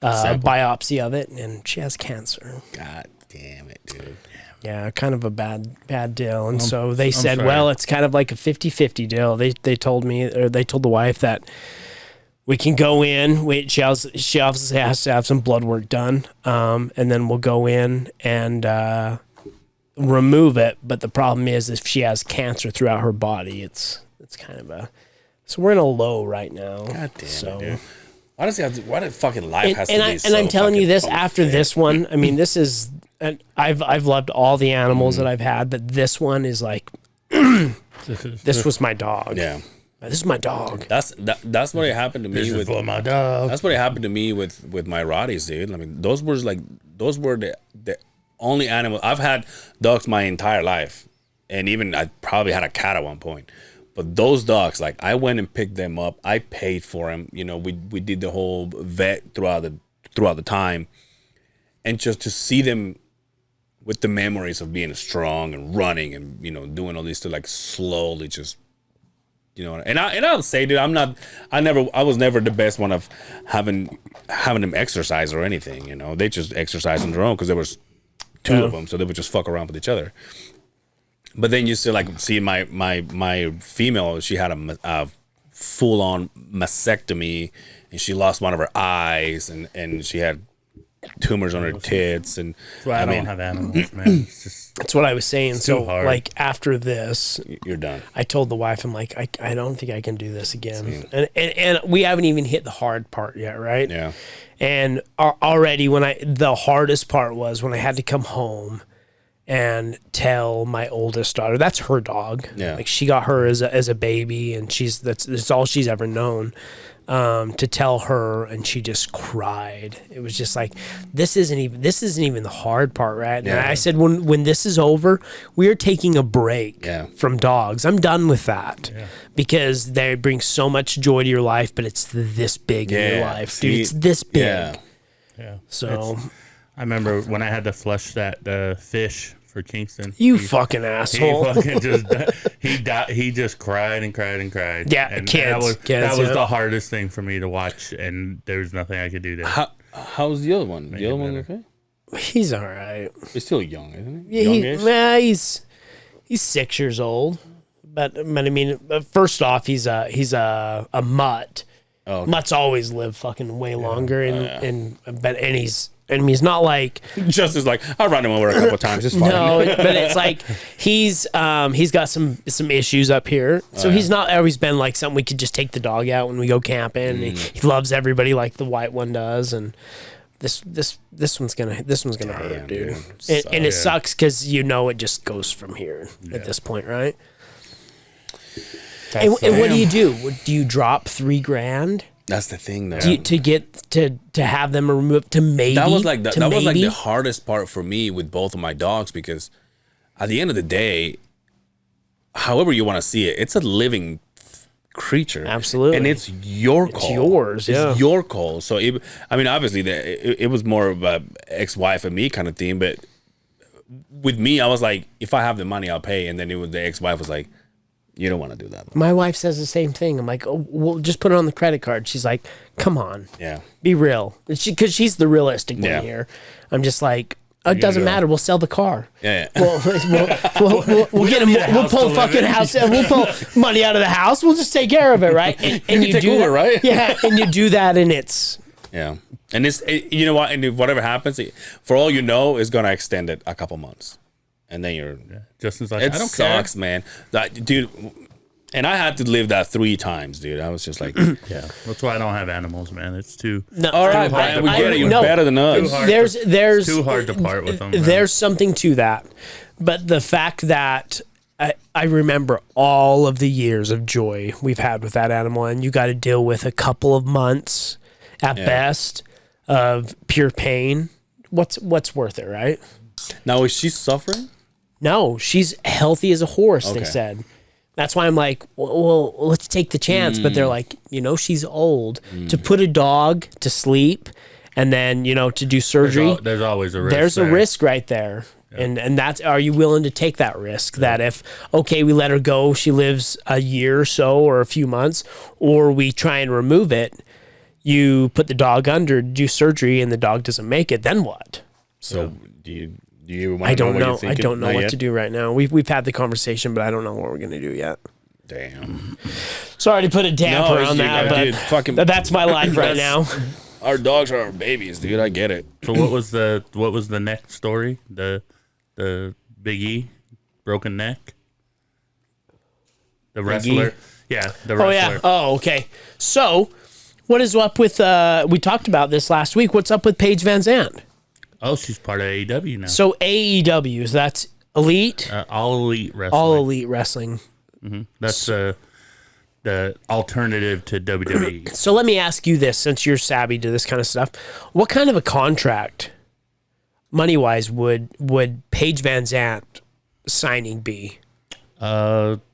biopsy of it, and she has cancer. God damn it, dude. Yeah, kind of a bad deal. And so they said, sorry. well, it's kind of like a 50-50 deal. They told me, or they told the wife that we can go in. She obviously has to have some blood work done, and then we'll go in and remove it. But the problem is, if she has cancer throughout her body, it's kind of so we're in a low right now. God damn so, it, dude. Why does fucking life has to be so and I'm telling you this fucking after unfair? this one. I mean, this is, and I've loved all the animals that I've had, but this one is like, this was my dog. Yeah. This is my dog. That's what happened to me This is with for my dog. That's what happened to me with my Rotties, dude. I mean, those were the only animal I've had. Dogs my entire life, and even I probably had a cat at one point. But those dogs, like, I went and picked them up. I paid for them. You know, we did the whole vet throughout the time, and just to see them with the memories of being strong and running and, you know, doing all this to, like, slowly just, you know. And I'll say, dude, I was never the best one of having them exercise or anything. You know, they just exercise on their own because they were two of them, so they would just fuck around with each other. But then you still like see my female. She had a full on mastectomy, and she lost one of her eyes, and she had tumors on her tits, and That's why I don't have animals, man. It's just That's what I was saying. So hard. like after this, you're done. I told the wife, I'm like, I don't think I can do this again. And we haven't even hit the hard part yet, right? Yeah. And already the hardest part was when I had to come home and tell my oldest daughter, that's her dog. Yeah. Like she got her as a baby, and that's all she's ever known. To tell her, and she just cried. It was just like, this isn't even the hard part, right? And Yeah. I said, when this is over, we're taking a break from dogs. I'm done with that because they bring so much joy to your life, but it's this big in your life, dude. It's this big. Yeah. So I remember when I had to flush that fish for Kingston. you fucking asshole. He fucking just he just cried and cried and cried. Yeah, and kids, that was the hardest thing for me to watch, and there was nothing I could do there. How's the other one? The other one okay? He's all right. He's still young, isn't he? Yeah, he's 6 years old, but I mean, first off, he's a mutt. Oh, okay. Mutts always live fucking way longer, and he's not like Just as like I run him over a couple times. It's fine. no, but it's like he's got some issues up here, so he's not always been like something we could just take the dog out when we go camping. And he loves everybody like the white one does, and this one's gonna hurt, dude. And it sucks because it just goes from here at this point, right? And what do you do? Do you drop $3,000? That's the thing, though. To get to have them removed to maybe That was like the hardest part for me with both of my dogs, because at the end of the day, however you want to see it, it's a living creature. Absolutely. And it's your call. It's yours. It's your call. So obviously it was more of a ex-wife and me kind of thing, but with me, I was like, if I have the money, I'll pay. And then the ex-wife was like, you don't want to do that. My wife says the same thing. I'm like, oh, well, just put it on the credit card. She's like, come on. Yeah. Be real. Because she's the realistic one here. I'm just like, it doesn't matter. We'll sell the car. Yeah. We'll get him. We'll pull fucking house. We'll pull money out of the house. We'll just take care of it, right? And you take do over, that, right? Yeah. And you do that, and it's Yeah. And you know what? And if whatever happens, for all you know, it's gonna extend it a couple months. And then Justin's like, it I don't sucks, care. man. Dude, and I had to live that 3 times, dude. I was just like, Yeah, that's why I don't have animals, man. It's too all right, Brian, we get it. You're better than us. There's too hard to part with them. There's something to that, but the fact that I remember all of the years of joy we've had with that animal, and you got to deal with a couple of months at best of pure pain. What's worth it, right? Now, is she suffering? No, she's healthy as a horse. They Okay. said. That's why I'm like, well, let's take the chance. But they're like, she's old. To put a dog to sleep and then, to do surgery. There's always a risk. There's a risk right there. Yeah. And that's, are you willing to take that risk? That if, we let her go, she lives a year or so or a few months, or we try and remove it, you put the dog under, do surgery, and the dog doesn't make it, then what? So do you I don't know. I don't know what to do right now. We've had the conversation, but I don't know what we're gonna do yet. Damn. Sorry to put a damper on that, but dude, that's my life right now. Our dogs are our babies, dude. I get it. So what was the neck story? The Big E broken neck. The wrestler. Yeah, the wrestler. Oh yeah. Oh okay. So, what is up with? We talked about this last week. What's up with Paige Van Zandt? Oh, she's part of AEW now. So AEW, so that's Elite? All Elite Wrestling. All Elite Wrestling. Mm-hmm. That's the alternative to WWE. So let me ask you this, since you're savvy to this kind of stuff. What kind of a contract, money-wise, would Paige Van Zandt signing be?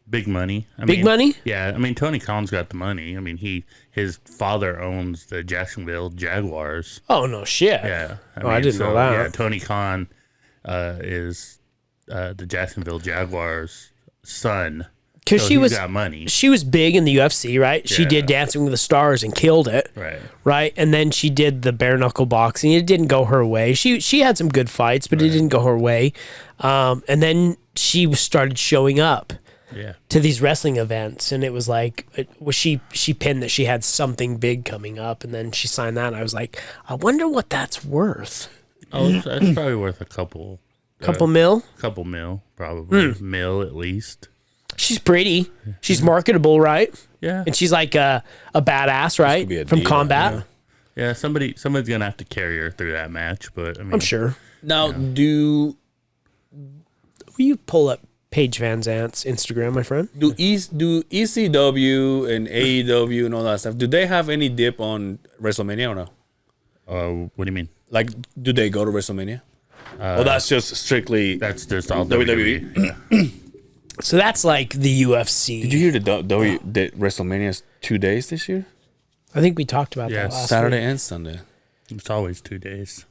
Big money. Big money? Yeah, I mean, Tony Khan's got the money. I mean, his father owns the Jacksonville Jaguars. Oh, no shit. Yeah. I didn't know that. Yeah, Tony Khan is the Jacksonville Jaguars' son. because So she he's was got money. she was big in the UFC, right? She Yeah. did Dancing with the Stars and killed it, Right. right? And then she did the bare knuckle boxing. It didn't go her way. She had some good fights, but it didn't go her way. And then she started showing up Yeah. to these wrestling events, and it was like, she pinned that she had something big coming up, and then she signed that. And I was like, I wonder what that's worth. Oh, that's probably worth a couple Mil. couple mil, probably Hmm. mil at least. She's pretty. She's marketable, right? Yeah. And she's like a badass, right? be a From diva, combat. Yeah, somebody's gonna have to carry her through that match, but I mean, I'm sure. Now, Will you pull up Paige Van Zant's Instagram, my friend? do ECW and AEW and all that stuff, do they have any dip on WrestleMania or no? what do you mean? Like, do they go to WrestleMania? Well, that's just strictly That's just all WWE. WWE. So that's like the UFC. Did you hear that WrestleMania is 2 days this year? I think we talked about Yeah, that last Saturday week. and Sunday. It's always 2 days,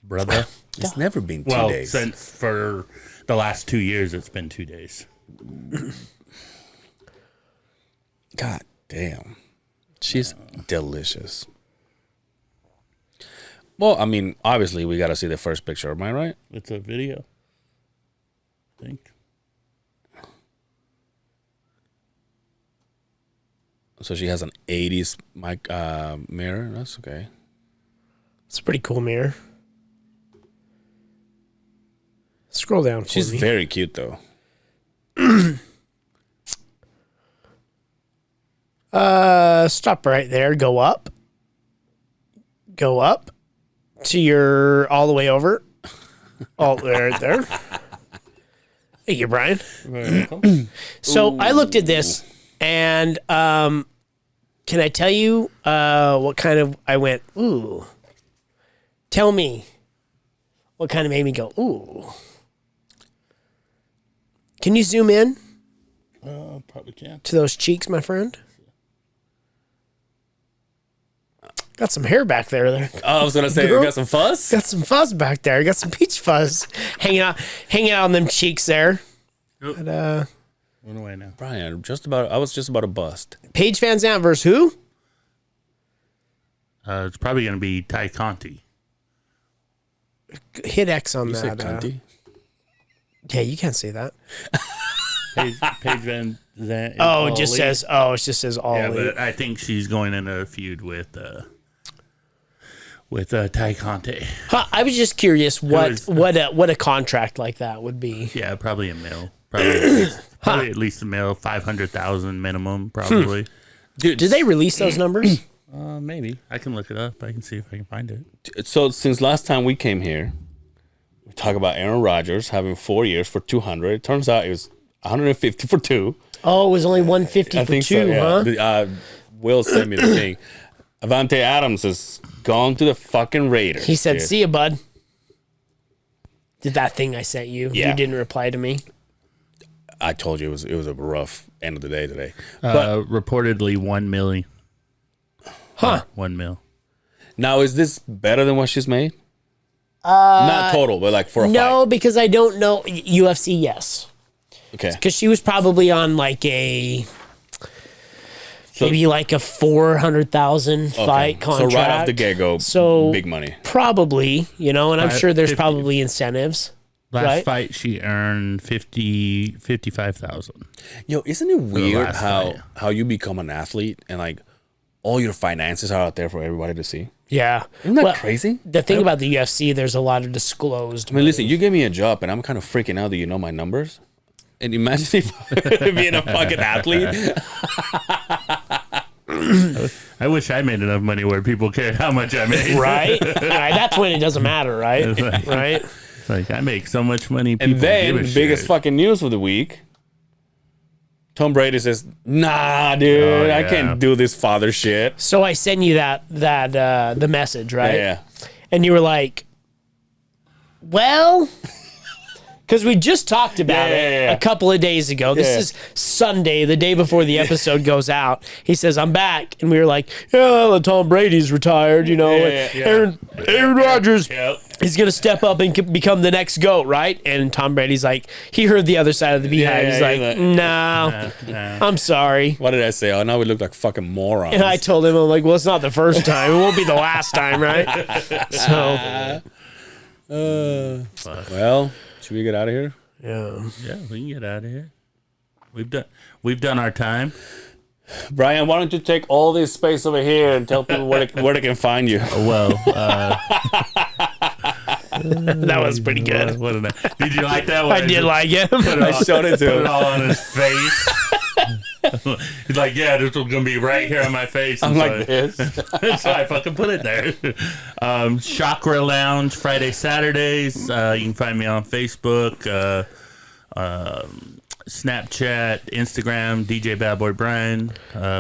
brother. It's never been 2 Well, days. since for the last 2 years, it's been 2 days. God damn. She's delicious. Well, I mean, obviously, we got to see the first picture. Am I right? It's a video, I think. So she has an 80s mic mirror. That's okay. It's a pretty cool mirror. Scroll down for She's me. very cute, though. Stop right there. Go up. Go up to your all the way over. Oh, right there. Thank you, Brian. So I looked at this, and can I tell you what kind of I went? Ooh. Tell me what kind of made me go ooh. Can you zoom in Probably can. to those cheeks, my friend? Got some hair back there. Oh, I was going to say, Girl. you got some fuzz? Got some fuzz back there. Got some peach fuzz hanging out on them cheeks there. Oop. But, Went away now. Brian, I was just about to bust. Paige Van Zant versus who? It's probably going to be Ty Conti. Hit X on You that. said cunty? Yeah, you can't say that. Paige Van Zant. is Oh, all it just elite. says. Oh, it just says all. Yeah, elite. but I think she's going in a feud with Ty Conti. Huh, I was just curious was- what a contract like that would be. Yeah, probably a mil. Probably at least a mil. 500,000 minimum, probably. Dude, Did they release those numbers? Maybe I can look it up. I can see if I can find it. So since last time we came here, we talk about Aaron Rodgers having 4 years for 200. It turns out it was 150 for 2. Oh, it was only 150 I for think 2, so. huh? Yeah. Will sent me the thing. Avante Adams has gone to the fucking Raiders. He said, dude. "See ya, bud." Did that thing I sent you? Yeah. You didn't reply to me. I told you it was a rough end of the day today. Reportedly 1 million. Huh? 1 mil. Now, is this better than what she's made? Not total, but like for a No, because I don't know UFC. Yes, fight. Okay. because she was probably on like a So- maybe like a 400,000 fight contract. So right off the get-go, So- big money. Probably, and I'm sure there's 50. probably incentives. Last Right. fight she earned 55,000. Yo, isn't it weird last how fight. how you become an athlete and like all your finances are out there for everybody to see? Yeah. Isn't that crazy? The thing about the UFC, there's a lot of disclosed. I mean, listen, you give me a job and I'm kind of freaking out that you know my numbers. And imagine if being a fucking athlete. I wish I made enough money where people cared how much I made. Right? Right? That's when it doesn't matter, right? like- Right? It's like I make so much money. People And then, give a biggest shit. fucking news of the week. Tom Brady says, "Nah, dude, I yeah. can't do this father shit." So I send you that the message, right? Yeah. And you were like, well, Because we just talked about it yeah. a couple of days ago. This is Sunday, the day before the episode goes out. He says, I'm back. And we were like, yeah, Tom Brady's retired, you know. And Aaron Rodgers is going to step up and become the next GOAT, right? And Tom Brady's like, he heard the other side of the Beehive. He's like, no, I'm sorry. What did I say? Oh, now we look like fucking morons. And I told him, I'm like, well, it's not the first time. It won't be the last time, right? So, well, should we get out of here? yeah. Yeah, we can get out of here. We've done our time. Brian, why don't you take all this space over here and tell people where they can find you? Well, That was pretty good. what did you like that one? I did like him. I showed it to Put him. it all on his face. He's like, yeah, this was gonna be right here on my face. I'm And like this. so I fucking put it there. Chakra Lounge Friday, Saturdays. You can find me on Facebook, Snapchat, Instagram, DJ Bad Boy Brian,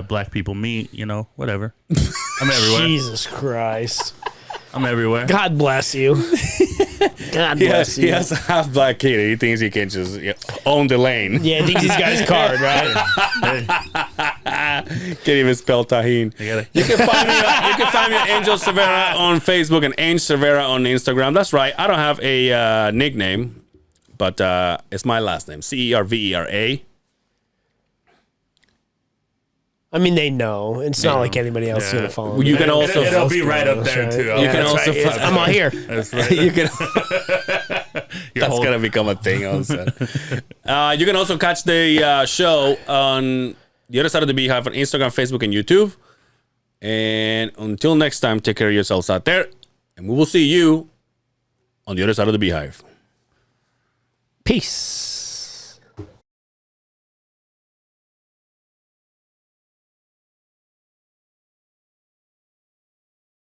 Black People Meet. You know, whatever. I'm everywhere. Jesus Christ. I'm everywhere. God bless you. God bless you. He has a half black kid. He thinks he can just own the lane. Yeah, I think he's got his card, right? Can't even spell Tahin. You can find me at Angel Cervera on Facebook and Angel Cervera on Instagram. That's right. I don't have a nickname, but it's my last name, Cervera. I mean, they know. It's not like anybody else is going to follow me. You can also It'll be right up there too. You can also Right. I'm on here. That's right. you can. Your That's whole- gonna become a thing. Also, you can also catch the show on the other side of the Beehive on Instagram, Facebook, and YouTube. And until next time, take care of yourselves out there, and we will see you on the other side of the Beehive. Peace.